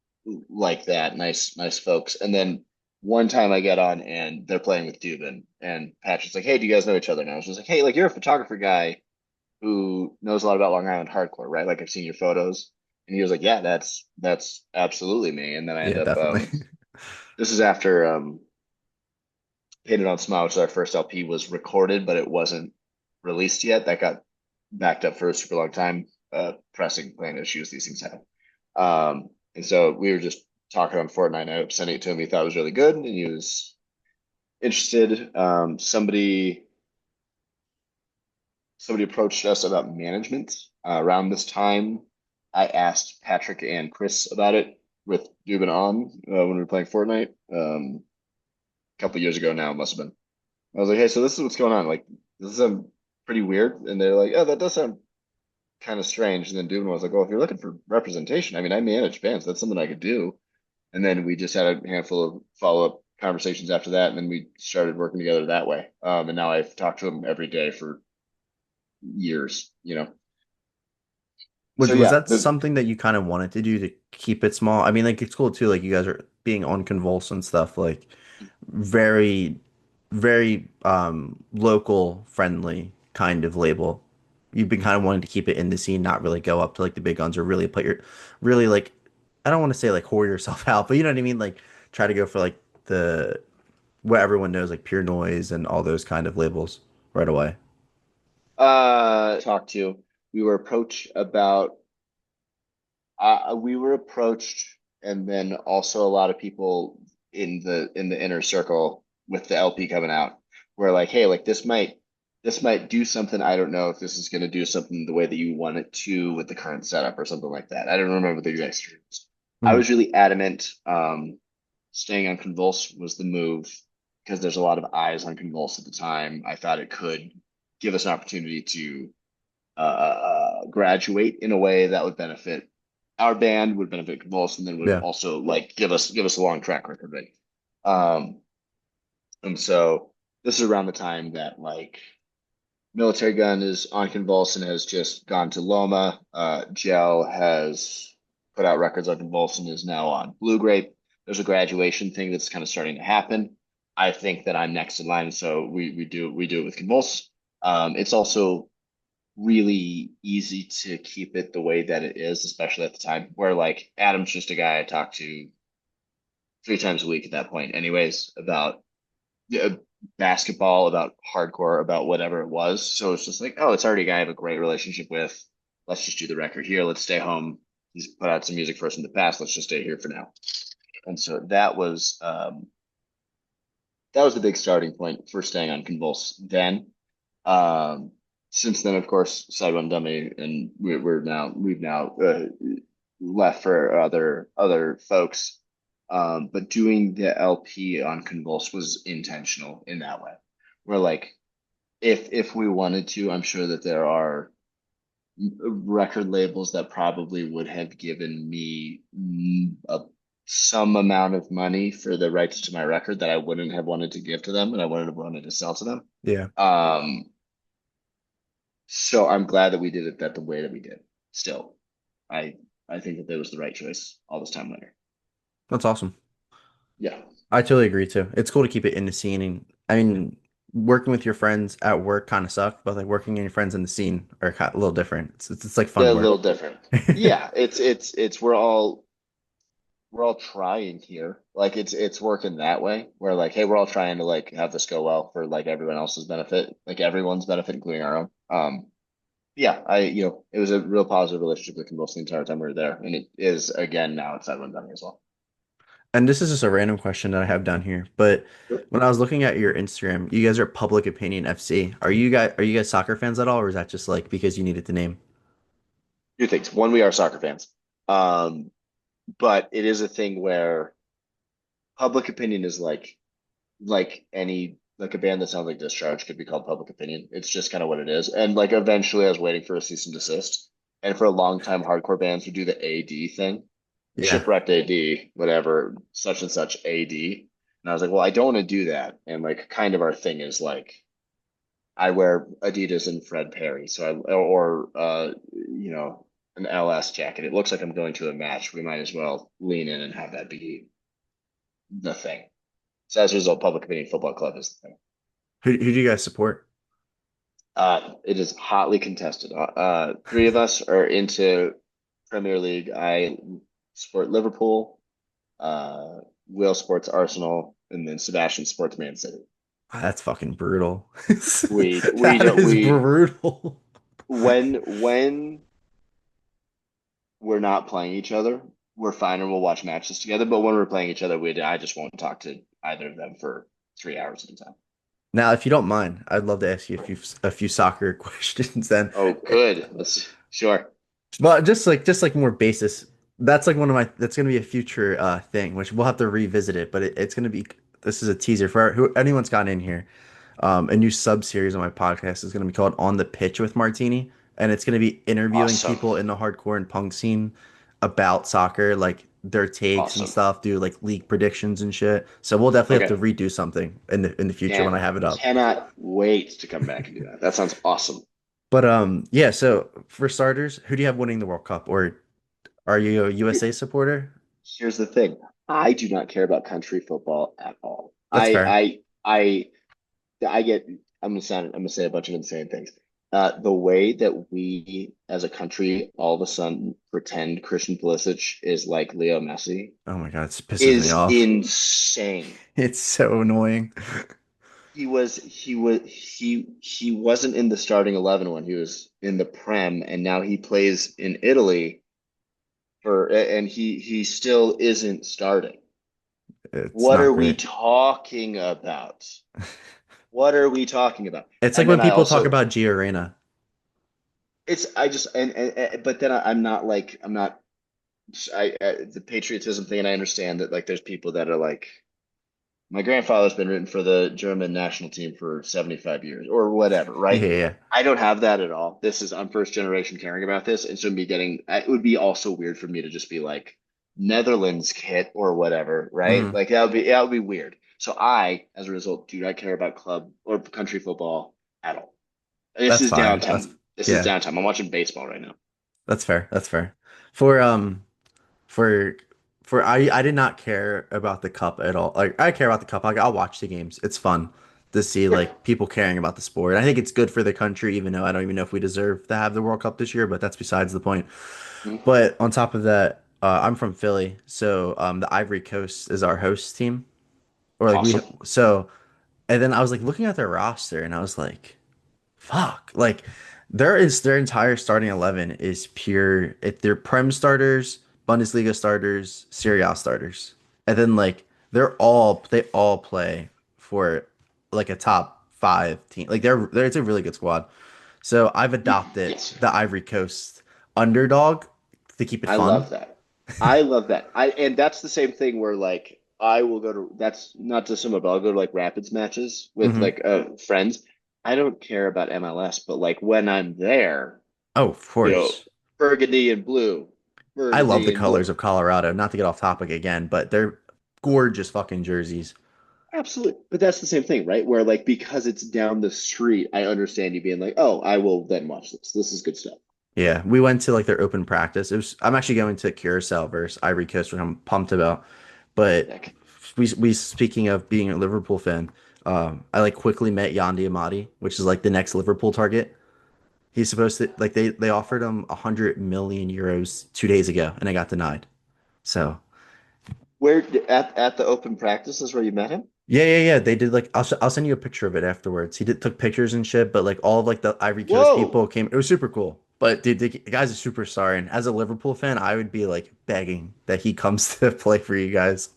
like that, nice folks. And then one time I get on and they're playing with Dubin, and Patrick's like, "Hey, do you guys know each other?" And I was just like, "Hey, like you're a photographer guy who knows a lot about Long Island hardcore, right? Like I've seen your photos." And he was like, "Yeah, that's absolutely me." And then I end Yeah, up definitely. this is after Painted on Smile, which is our first LP, was recorded, but it wasn't released yet. That got backed up for a super long time. Pressing plant issues, these things happen. And so we were just talking on Fortnite. I sent it to him. He thought it was really good, and he was interested. Somebody approached us about management around this time. I asked Patrick and Chris about it with Dubin on when we were playing Fortnite a couple years ago now. It must have been. I was like, hey, so this is what's going on. Like, this is pretty weird. And they're like, oh, that does sound kind of strange. And then Dubin was like, well, if you're looking for representation, I mean, I manage bands. That's something I could do. And then we just had a handful of follow-up conversations after that. And then we started working together that way. And now I've talked to him every day for years. Was So was yeah, that something that you kind of wanted to do to keep it small? I mean, like it's cool too. Like you guys are being on Convulse and stuff. Like very, very local friendly kind of label. You've been kind of wanting to keep it in the scene, not really go up to like the big guns or really put your really like I don't want to say like whore yourself out, but you know what I mean? Like try to go for like the what everyone knows, like Pure Noise and all those kind of labels right away. talked to, we were approached about, we were approached, and then also a lot of people in the inner circle with the LP coming out were like, hey, like this might do something. I don't know if this is going to do something the way that you want it to with the current setup or something like that. I don't remember the exact terms. I Mhm. was really adamant. Staying on Convulse was the move because there's a lot of eyes on Convulse at the time. I thought it could give us an opportunity to graduate in a way that would benefit our band, would benefit Convulse, and then would Yeah. also like give us a long track record, right? Um, and so this is around the time that like Military Gun is on Convulse and has just gone to Loma. Gel has put out records on Convulse and is now on Blue Grape. There's a graduation thing that's kind of starting to happen. I think that I'm next in line, so we do it with Convulse. It's also really easy to keep it the way that it is, especially at the time where like Adam's just a guy I talk to 3 times a week at that point, anyways, about uh, basketball, about hardcore, about whatever it was. So it's just like, oh, it's already a guy I have a great relationship with. Let's just do the record here. Let's stay home. He's put out some music for us in the past. Let's just stay here for now. And so that was the big starting point for staying on Convulse then. Um, since then, of course, Side One Dummy, and we've now left for other folks. But doing the LP on Convulse was intentional in that way. Where like if we wanted to, I'm sure that there are record labels that probably would have given me some amount of money for the rights to my record that I wouldn't have wanted to give to them, and I wouldn't have wanted to sell to them. Yeah. Um, so I'm glad that we did it the way that we did. Still, I I think that that was the right choice all this time later. That's awesome. Yeah. I totally agree too. It's cool to keep it in the scene. And I mean, working with your friends at work kind of suck, but like working in your friends in the scene are a little different. It's like fun They're a work. little different. Yeah, it's we're all trying here. Like it's working that way. Where like, hey, we're all trying to like have this go well for like everyone else's benefit, like everyone's benefit, including our own. Yeah, it was a real positive relationship with most the entire time we were there, and it is again now it's Edwin Dunning as well. And this is just a random question that I have down here, but Sure. when I was looking at your Instagram, you guys are Public Opinion FC. Are you guys soccer fans at all, or is that just like because you needed the name? Two things. One, we are soccer fans, um, but it is a thing where public opinion is like any like a band that sounds like Discharge could be called Public Opinion. It's just kind of what it is. And like eventually, I was waiting for a cease and desist, and for a long time, hardcore bands would do the AD thing, Yeah. shipwrecked AD, whatever, such and such AD. And I was like, well, I don't want to do that. And like, kind of our thing is like, I wear Adidas and Fred Perry, so an LS jacket. It looks like I'm going to a match. We might as well lean in and have that be the thing. So as a result, Public Opinion Football Club is the thing. Who do you guys support? It is hotly contested. Three of us are into Premier League. I support Liverpool. Uh, Will sports Arsenal, and then Sebastian sports Man City. Ah, that's fucking brutal. We That don't is we brutal. when we're not playing each other, we're fine and we'll watch matches together. But when we're playing each other, I just won't talk to either of them for 3 hours at a time. Now, if you don't mind, I'd love to ask you a few soccer questions then. Oh, good. Let's sure. Well, just like more basis. That's like one of my that's gonna be a future thing, which we'll have to revisit it, but it's gonna be this is a teaser for who anyone's gotten in here. A new sub series on my podcast is gonna be called On the Pitch with Martini, and it's gonna be interviewing Awesome. people in the hardcore and punk scene about soccer, like their takes and Awesome. stuff, do like league predictions and shit. So we'll definitely have to Okay. redo something in the future when Can't I have it up. cannot wait to come back and do that. That sounds awesome. But yeah, so for starters, who do you have winning the World Cup, or are you a USA supporter? Here's the thing. I do not care about country football at all. That's I fair. I I I get I'm gonna say a bunch of insane things. The way that we as a country all of a sudden pretend Christian Pulisic is like Leo Messi Oh my God, it pisses me is off. insane. It's so annoying. He wasn't in the starting 11 when he was in the Prem, and now he plays in Italy and he still isn't starting. It's What not are we great. talking about? What are we talking about? It's like And when then I people talk also about Gio Reyna. it's I just but then I'm not like I'm not the patriotism thing, and I understand that like there's people that are like my grandfather's been rooting for the German national team for 75 years or whatever, Yeah, right? yeah. I don't have that at all. I'm first generation caring about this. And so it would be also weird for me to just be like Netherlands kit or whatever, right? Mm, Like that would be weird. So as a result, do not care about club or country football at all. This that's is fine. That's downtime. This is yeah, downtime. I'm watching baseball right now. that's fair. That's fair. For for I did not care about the cup at all. Like I care about the cup. Like I'll watch the games. It's fun to see Sure. like people caring about the sport. I think it's good for the country, even though I don't even know if we deserve to have the World Cup this year, but that's besides the point. Mhm. But on top of that, I'm from Philly, so the Ivory Coast is our host team, or like we Awesome. so. And then I was like looking at their roster, and I was like, "Fuck!" Like their entire starting 11 is pure. They're Prem starters, Bundesliga starters, Serie A starters, and then like they all play for like a top five team. Like they're it's a really good squad. So I've adopted Yes. the Ivory Coast underdog to keep it I fun. love that. I love that. And that's the same thing where like I will go to that's not just similar, but I'll go to like Rapids matches with Hmm. like friends. I don't care about MLS, but like when I'm there, Oh, of you know, course. burgundy and blue, I love the burgundy and blue. colors of Colorado. Not to get off topic again, but they're gorgeous fucking jerseys. Absolutely. But that's the same thing, right? Where like because it's down the street, I understand you being like, "Oh, I will then watch this. This is good stuff." Yeah, we went to like their open practice. I'm actually going to Curacao versus Ivory Coast, which I'm pumped about. But Sick. we speaking of being a Liverpool fan, I like quickly met Yann Diamati, which is like the next Liverpool target. He's supposed to like they offered him 100 million euros 2 days ago, and I got denied. So Where at the open practice is where you met him? yeah. They did like I'll send you a picture of it afterwards. He did took pictures and shit, but like all of like the Ivory Coast Whoa. people came. It was super cool. But dude, the guy's a superstar, and as a Liverpool fan, I would be like begging that he comes to play for you guys.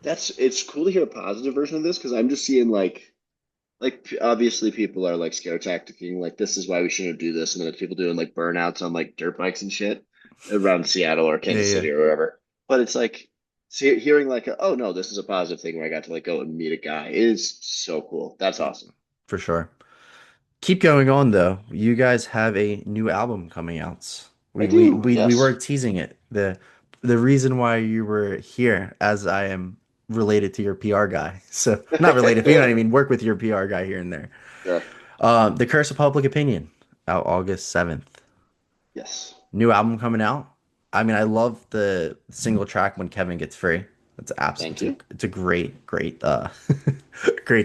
It's cool to hear a positive version of this because I'm just seeing obviously people are like scare tacticking like this is why we shouldn't do this and then there's people doing like burnouts on like dirt bikes and shit around Seattle or Yeah, Kansas yeah, City or wherever. But it's like hearing like oh no, this is a positive thing where I got to like go and meet a guy is so cool. That's awesome. for sure. Keep going on though. You guys have a new album coming out. I do, We were yes. teasing it. The reason why you were here, as I am related to your PR guy. So not related, but you know what I mean. Work with your PR guy here and there. Sure. The Curse of Public Opinion out August 7th. Yes. New album coming out. I mean, I love the single track When Kevin Gets Free. That's Thank you. it's a great great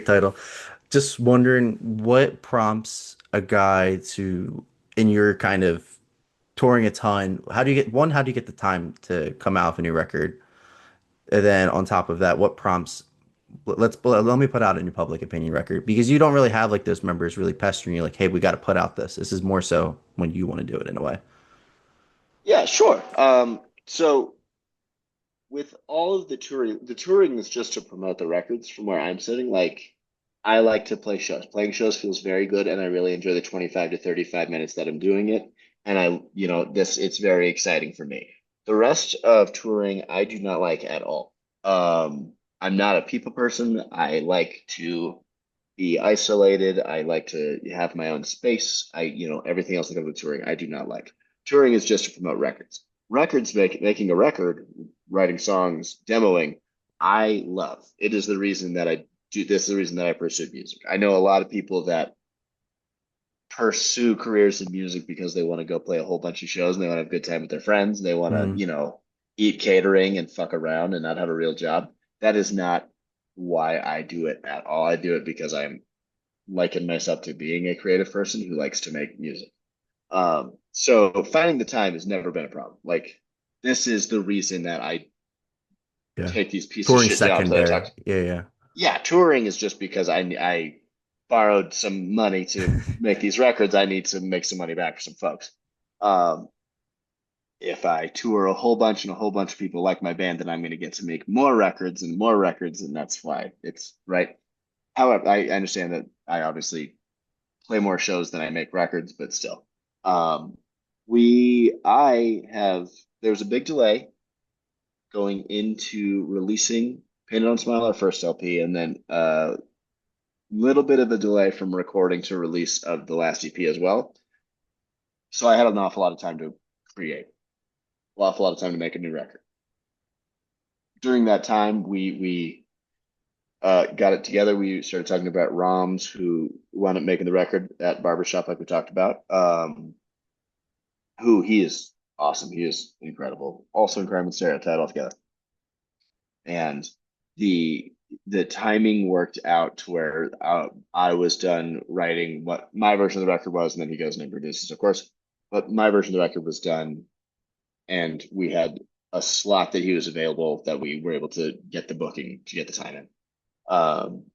title. Just wondering what prompts a guy to in your kind of touring a ton. How do you get one? How do you get the time to come out with a new record? And then on top of that, what prompts? Let me put out a new Public Opinion record because you don't really have like those members really pestering you like, hey, we got to put out this. This is more so when you want to do it in a way. Yeah, sure. So with all of the touring is just to promote the records from where I'm sitting. Like, I like to play shows. Playing shows feels very good, and I really enjoy the 25 to 35 minutes that I'm doing it. And it's very exciting for me. The rest of touring, I do not like at all. I'm not a people person. I like to be isolated. I like to have my own space. Everything else that comes with touring, I do not like. Touring is just to promote records. Making a record, writing songs, demoing, I love. It is the reason that I do this, is the reason that I pursue music. I know a lot of people that pursue careers in music because they want to go play a whole bunch of shows and they want to have a good time with their friends. They want to, Hmm. eat catering and fuck around and not have a real job. That is not why I do it at all. I do it because I'm liken myself to being a creative person who likes to make music. So finding the time has never been a problem. Like this is the reason that I Yeah. take these piece of Touring shit jobs that I secondary. talked. Yeah. Yeah, touring is just because I borrowed some money to make these records. I need to make some money back for some folks. Um, if I tour a whole bunch and a whole bunch of people like my band, then I'm going to get to make more records, and that's why it's right. However, I understand that I obviously play more shows than I make records, but still. Um, I have, there was a big delay going into releasing Painted on Smile, our first LP, and then a little bit of a delay from recording to release of the last EP as well. So I had an awful lot of time to create, an awful lot of time to make a new record. During that time, we got it together. We started talking about Roms, who wound up making the record at Barbershop, like we talked about. Who he is awesome. He is incredible. Also in Crime and Sarah tied all together. And the the timing worked out to where I was done writing what my version of the record was, and then he goes and produces, of course. But my version of the record was done, and we had a slot that he was available that we were able to get the booking to get the time in.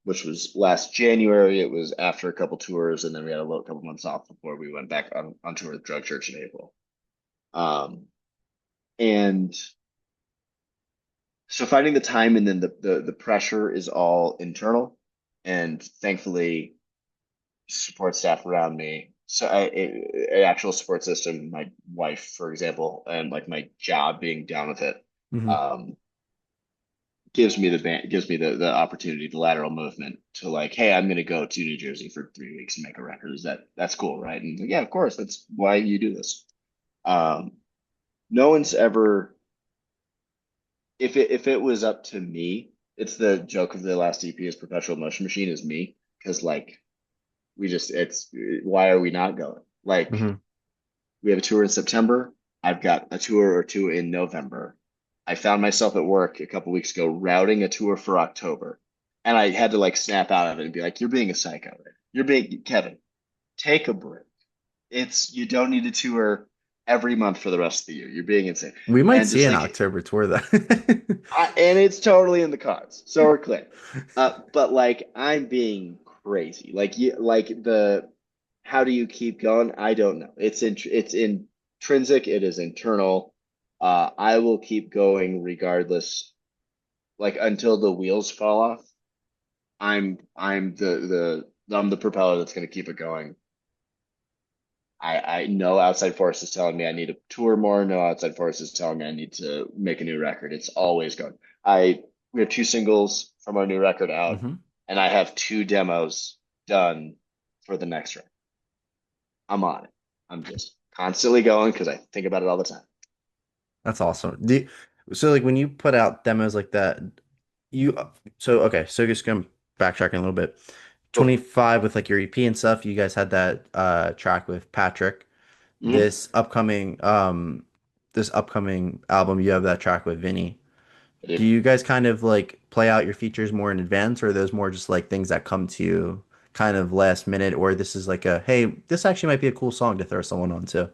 Which was last January. It was after a couple tours, and then we had a little couple months off before we went back on tour with Drug Church in April. Um, and so finding the time and then the pressure is all internal, and thankfully support staff around me. So an actual support system, my wife, for example, and like my job being down with it, Hmm. um, gives me the opportunity, the lateral movement to like, hey, I'm gonna go to New Jersey for 3 weeks and make a record. That's cool, right? And yeah, of course, that's why you do this. Um, no one's ever if it was up to me, it's the joke of the last EP is Perpetual Motion Machine is me because like we just it's why are we not going? Like Hmm. we have a tour in September. I've got a tour or two in November. I found myself at work a couple weeks ago routing a tour for October. And I had to like snap out of it and be like, "You're being a psycho. Right? You're being Kevin. Take a break. You don't need to tour every month for the rest of the year. You're being insane." We might And see just an like October tour that. and it's totally in the cards. So we're clear. But like I'm being crazy. Like the how do you keep going? I don't know. It's intrinsic. It is internal. I will keep going regardless, like until the wheels fall off. I'm the propeller that's going to keep it going. I no outside force is telling me I need to tour more. No outside force is telling me I need to make a new record. It's always going. We have two singles from our new record out, hmm and I have two demos done for the next record. I'm on it. I'm just constantly going because I think about it all the time. That's awesome. So like when you put out demos like that, you so okay, so just gonna backtracking a little bit. Cool. 25 with like your EP and stuff, you guys had that track with Patrick. Mhm. This upcoming album, you have that track with Vinny. I Do do. you guys kind of like play out your features more in advance, or are those more just like things that come to you kind of last minute, or this is like a hey, this actually might be a cool song to throw someone on to?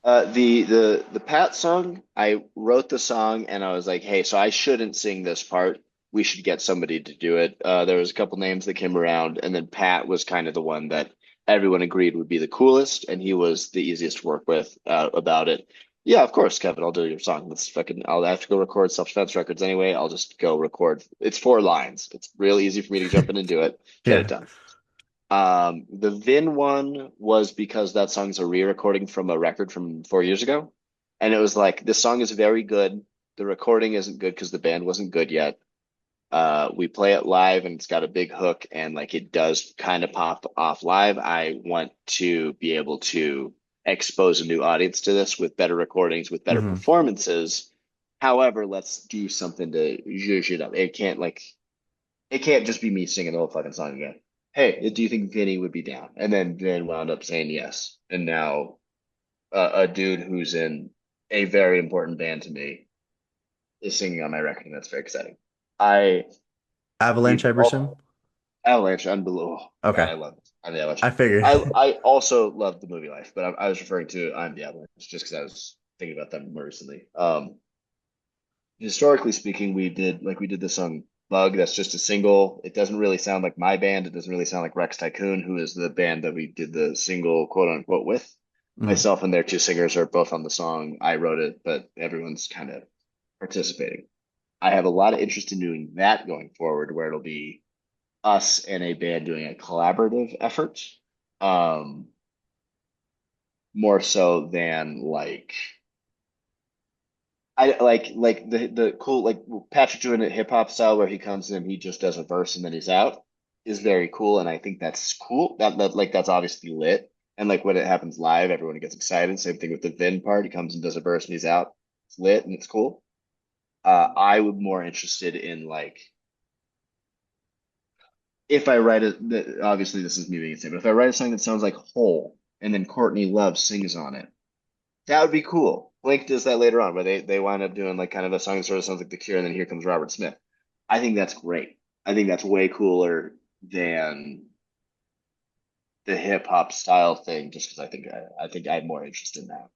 The Pat song, I wrote the song and I was like, hey, so I shouldn't sing this part. We should get somebody to do it. There was a couple names that came around, and then Pat was kind of the one that everyone agreed would be the coolest, and he was the easiest to work with about it. Yeah, of course, Kevin, I'll do your song. Let's fucking, I'll have to go record self-defense records anyway. I'll just go record. It's 4 lines. It's real easy for me to jump in and do it, get it Yeah. done. The Vin one was because that song's a re-recording from a record from 4 years ago. And it was like, this song is very good. The recording isn't good because the band wasn't good yet. We play it live and it's got a big hook and like it does kind of pop off live. I want to be able to expose a new audience to this with better recordings, with better hmm performances. However, let's do something to zhuzh it up. It can't just be me singing the whole fucking song again. Hey, do you think Vinny would be down? And then Vin wound up saying yes. And now a dude who's in a very important band to me is singing on my record, and that's very exciting. I Avalanche, we've I presume. all Avalanche, unbelievable. Oh, God, Okay, I love it. I'm the Avalanche. I figured. I also love the movie Life, but I was referring to I'm the Avalanche just because I was thinking about them more recently. Historically speaking, we did this song Bug. That's just a single. It doesn't really sound like my band. It doesn't really sound like Rex Tycoon, who is the band that we did the single quote unquote with. Mhm. Myself and their two singers are both on the song. I wrote it, but everyone's kind of participating. I have a lot of interest in doing that going forward, where it'll be us and a band doing a collaborative effort, um, more so than like I like the cool like Patrick doing it hip hop style where he comes in, he just does a verse and then he's out is very cool, and I think that's cool. That like that's obviously lit, and like when it happens live, everyone gets excited. Same thing with the Vin part. He comes and does a verse and he's out. It's lit and it's cool. I would more interested in like if I write obviously this is me being insane, but if I write a song that sounds like Hole and then Courtney Love sings on it, that would be cool. Blink does that later on, where they wind up doing like kind of a song that sort of sounds like The Cure, and then here comes Robert Smith. I think that's great. I think that's way cooler than the hip hop style thing, just because I think I have more interest in that.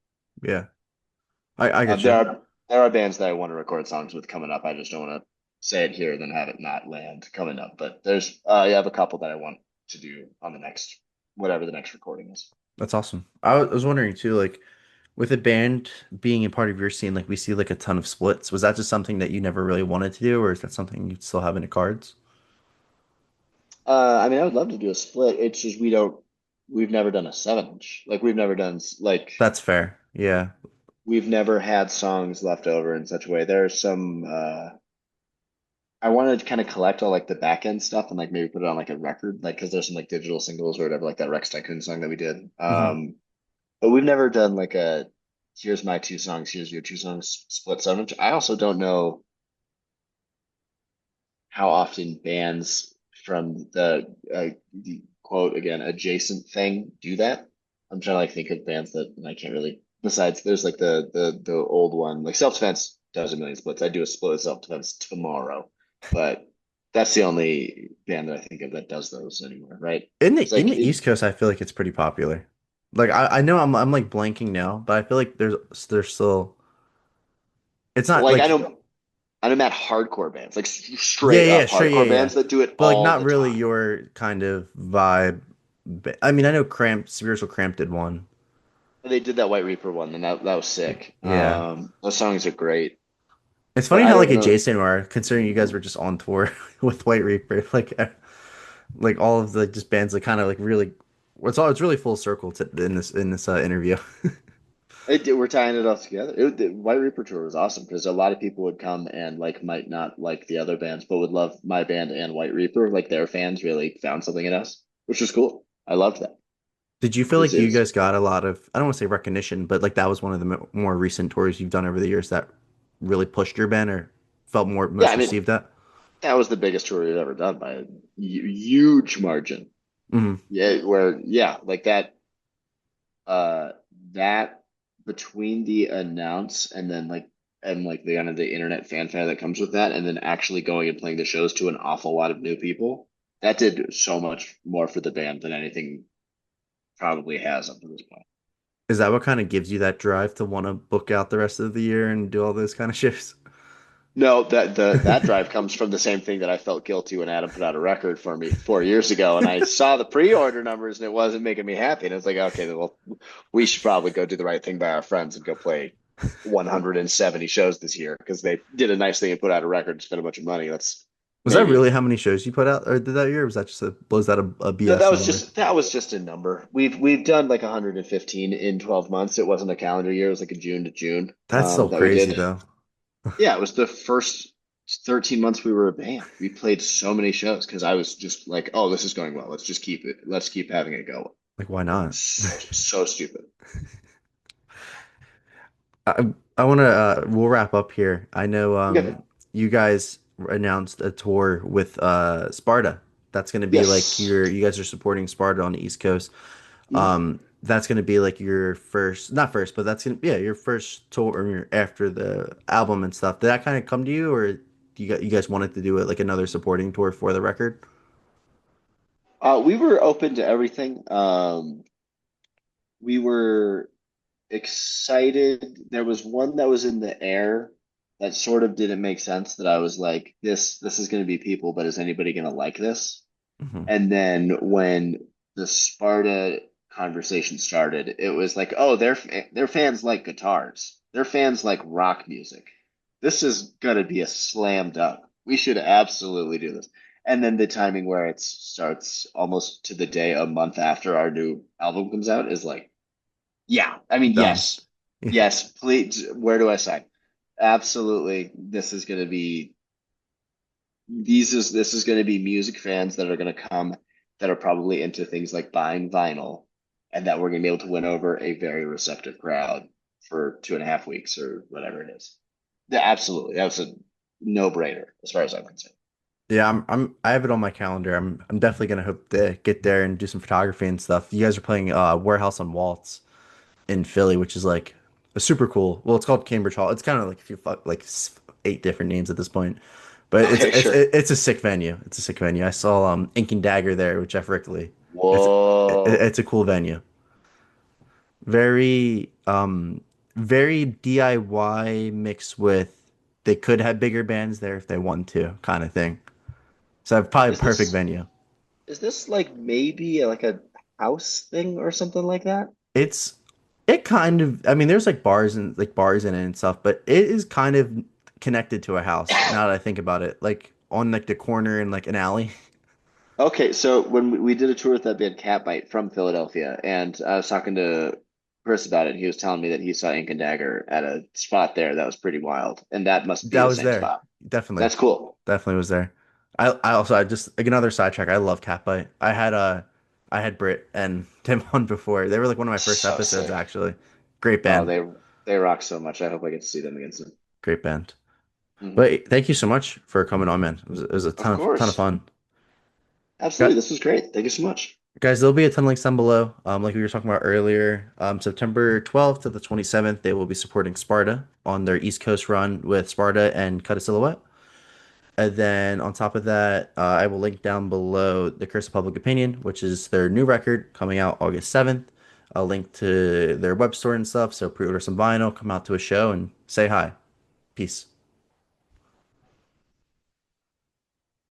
Yeah, I get There you. are there are bands that I want to record songs with coming up. I just don't want to say it here and then have it not land coming up. But there's I have a couple that I want to do on the next whatever the next recording is. That's awesome. I was wondering too, like with a band being a part of your scene, like we see like a ton of splits. Was that just something that you never really wanted to do, or is that something you still have in the cards? I mean, I would love to do a split. It's just we've never done a 7 inch. Like That's fair. Yeah. we've never had songs left over in such a way. There's some, I wanted to kind of collect all like the back end stuff and like maybe put it on like a record, like because there's some like digital singles or whatever, like that Rex Tycoon song that we did. hmm But we've never done like a here's my 2 songs, here's your 2 songs split 7 inch. I also don't know how often bands from the quote again adjacent thing do that. I'm trying to like think of bands that and I can't really. Besides, there's like the old one like Self Defense does a million splits. I do a split of Self Defense tomorrow, but That's the only band that I think of that does those anymore, right? It's In like the East Coast, I feel like it's pretty popular. Like I know I'm like blanking now, but I feel like there's still it's not like like I know mad hardcore bands, like yeah, straight yeah, up sure, yeah, hardcore yeah. bands that do it But like all not the really time. your kind of vibe. I mean, I know Cramp, Spiritual Cramp did one. They did that White Reaper one, and that was sick. Yeah. Those songs are great, It's but funny I how like don't know. adjacent we are, considering you guys were just on tour with White Reaper. Like all of the just bands that kind of like really it's really full circle to in this interview. We're tying it all together. The White Reaper tour was awesome because a lot of people would come and like might not like the other bands, but would love my band and White Reaper. Like their fans really found something in us, which was cool. I loved that. Did you feel It's like you it's guys got a lot of, I don't want to say recognition, but like that was one of the more recent tours you've done over the years that really pushed your band or felt more yeah. most I mean, received at? that was the biggest tour we've ever done by a huge margin. Hmm. Yeah, where yeah, like that. Uh, that between the announce and like the kind of the internet fanfare that comes with that, and then actually going and playing the shows to an awful lot of new people, that did so much more for the band than anything probably has up to this point. Is that what kind of gives you that drive to want to book out the rest of the year and do all those kind of shifts? No, that drive comes from the same thing that I felt guilty when Adam put out a record for me 4 years ago, and I saw the pre-order numbers and it wasn't making me happy. And it's like, okay, well, we should probably go do the right thing by our friends and go play 170 shows this year because they did a nice thing and put out a record and spent a bunch of money. That's Was that maybe really how many shows you put out or did that year? Or was that just was that a no, BS number? that was just a number. We've done like 115 in 12 months. It wasn't a calendar year. It was like a June to June That's still that we crazy did. though. Yeah, it was the first 13 months we were a band. We played so many shows because I was just like, oh, this is going well. Let's just keep it. Let's keep having it go. Like why not? So stupid. I I want to we'll wrap up here. I know Okay. you guys announced a tour with Sparta. That's going to be like Yes. you guys are supporting Sparta on the East Coast. Mhm. That's going to be like your first not first, but that's going to yeah, your first tour or after the album and stuff. Did that kind of come to you or you guys wanted to do it like another supporting tour for the record? We were open to everything. We were excited. There was one that was in the air that sort of didn't make sense that I was like, this is going to be people, but is anybody going to like this? Hmm. And then when the Sparta conversation started, it was like, oh, their fans like guitars. Their fans like rock music. This is gonna be a slam dunk. We should absolutely do this. And then the timing where it starts almost to the day a month after our new album comes out is like, yeah. I mean, Done. yes, yes. Please, where do I sign? Absolutely. This is going to be music fans that are going to come that are probably into things like buying vinyl, and that we're going to be able to win over a very receptive crowd for 2.5 weeks or whatever it is. Yeah, absolutely. That was a no-brainer as far as I'm concerned. Yeah, I have it on my calendar. I'm definitely gonna hope to get there and do some photography and stuff. You guys are playing Warehouse on Waltz in Philly, which is like a super cool. Well, it's called Cambridge Hall. It's kind of like if you fuck like eight different names at this point, but Okay, sure. it's a sick venue. It's a sick venue. I saw Ink and Dagger there with Jeff Rickley. Whoa. It's a cool venue. Very very DIY mixed with they could have bigger bands there if they want to kind of thing. So probably a Is perfect this venue. is this like maybe like a house thing or something like that? It's it kind of I mean there's like bars in it and stuff, but it is kind of connected to a house now that I think about it. Like on like the corner in like an alley. Okay, so when we did a tour with that band Catbite from Philadelphia, and I was talking to Chris about it, he was telling me that he saw Ink and Dagger at a spot there that was pretty wild, and that must be That the was same there. spot. Definitely. That's cool. Definitely was there. I also I just like another sidetrack. I love Catbite. I had Britt and Tim on before. They were like one of my first So episodes sick. actually. Great Oh, band. they rock so much. I hope I get to see them again soon. Great band. Hmm. But thank you so much for coming on, man. It was a Of ton of course. fun. Absolutely. This was great. Thank you so much. Guys, there'll be a ton of links down below. Like we were talking about earlier, September 12th to the 27th, they will be supporting Sparta on their East Coast run with Sparta and Cut a Silhouette. And then on top of that, I will link down below The Curse of Public Opinion, which is their new record coming out August 7th. I'll link to their web store and stuff. So pre-order some vinyl, come out to a show and say hi. Peace.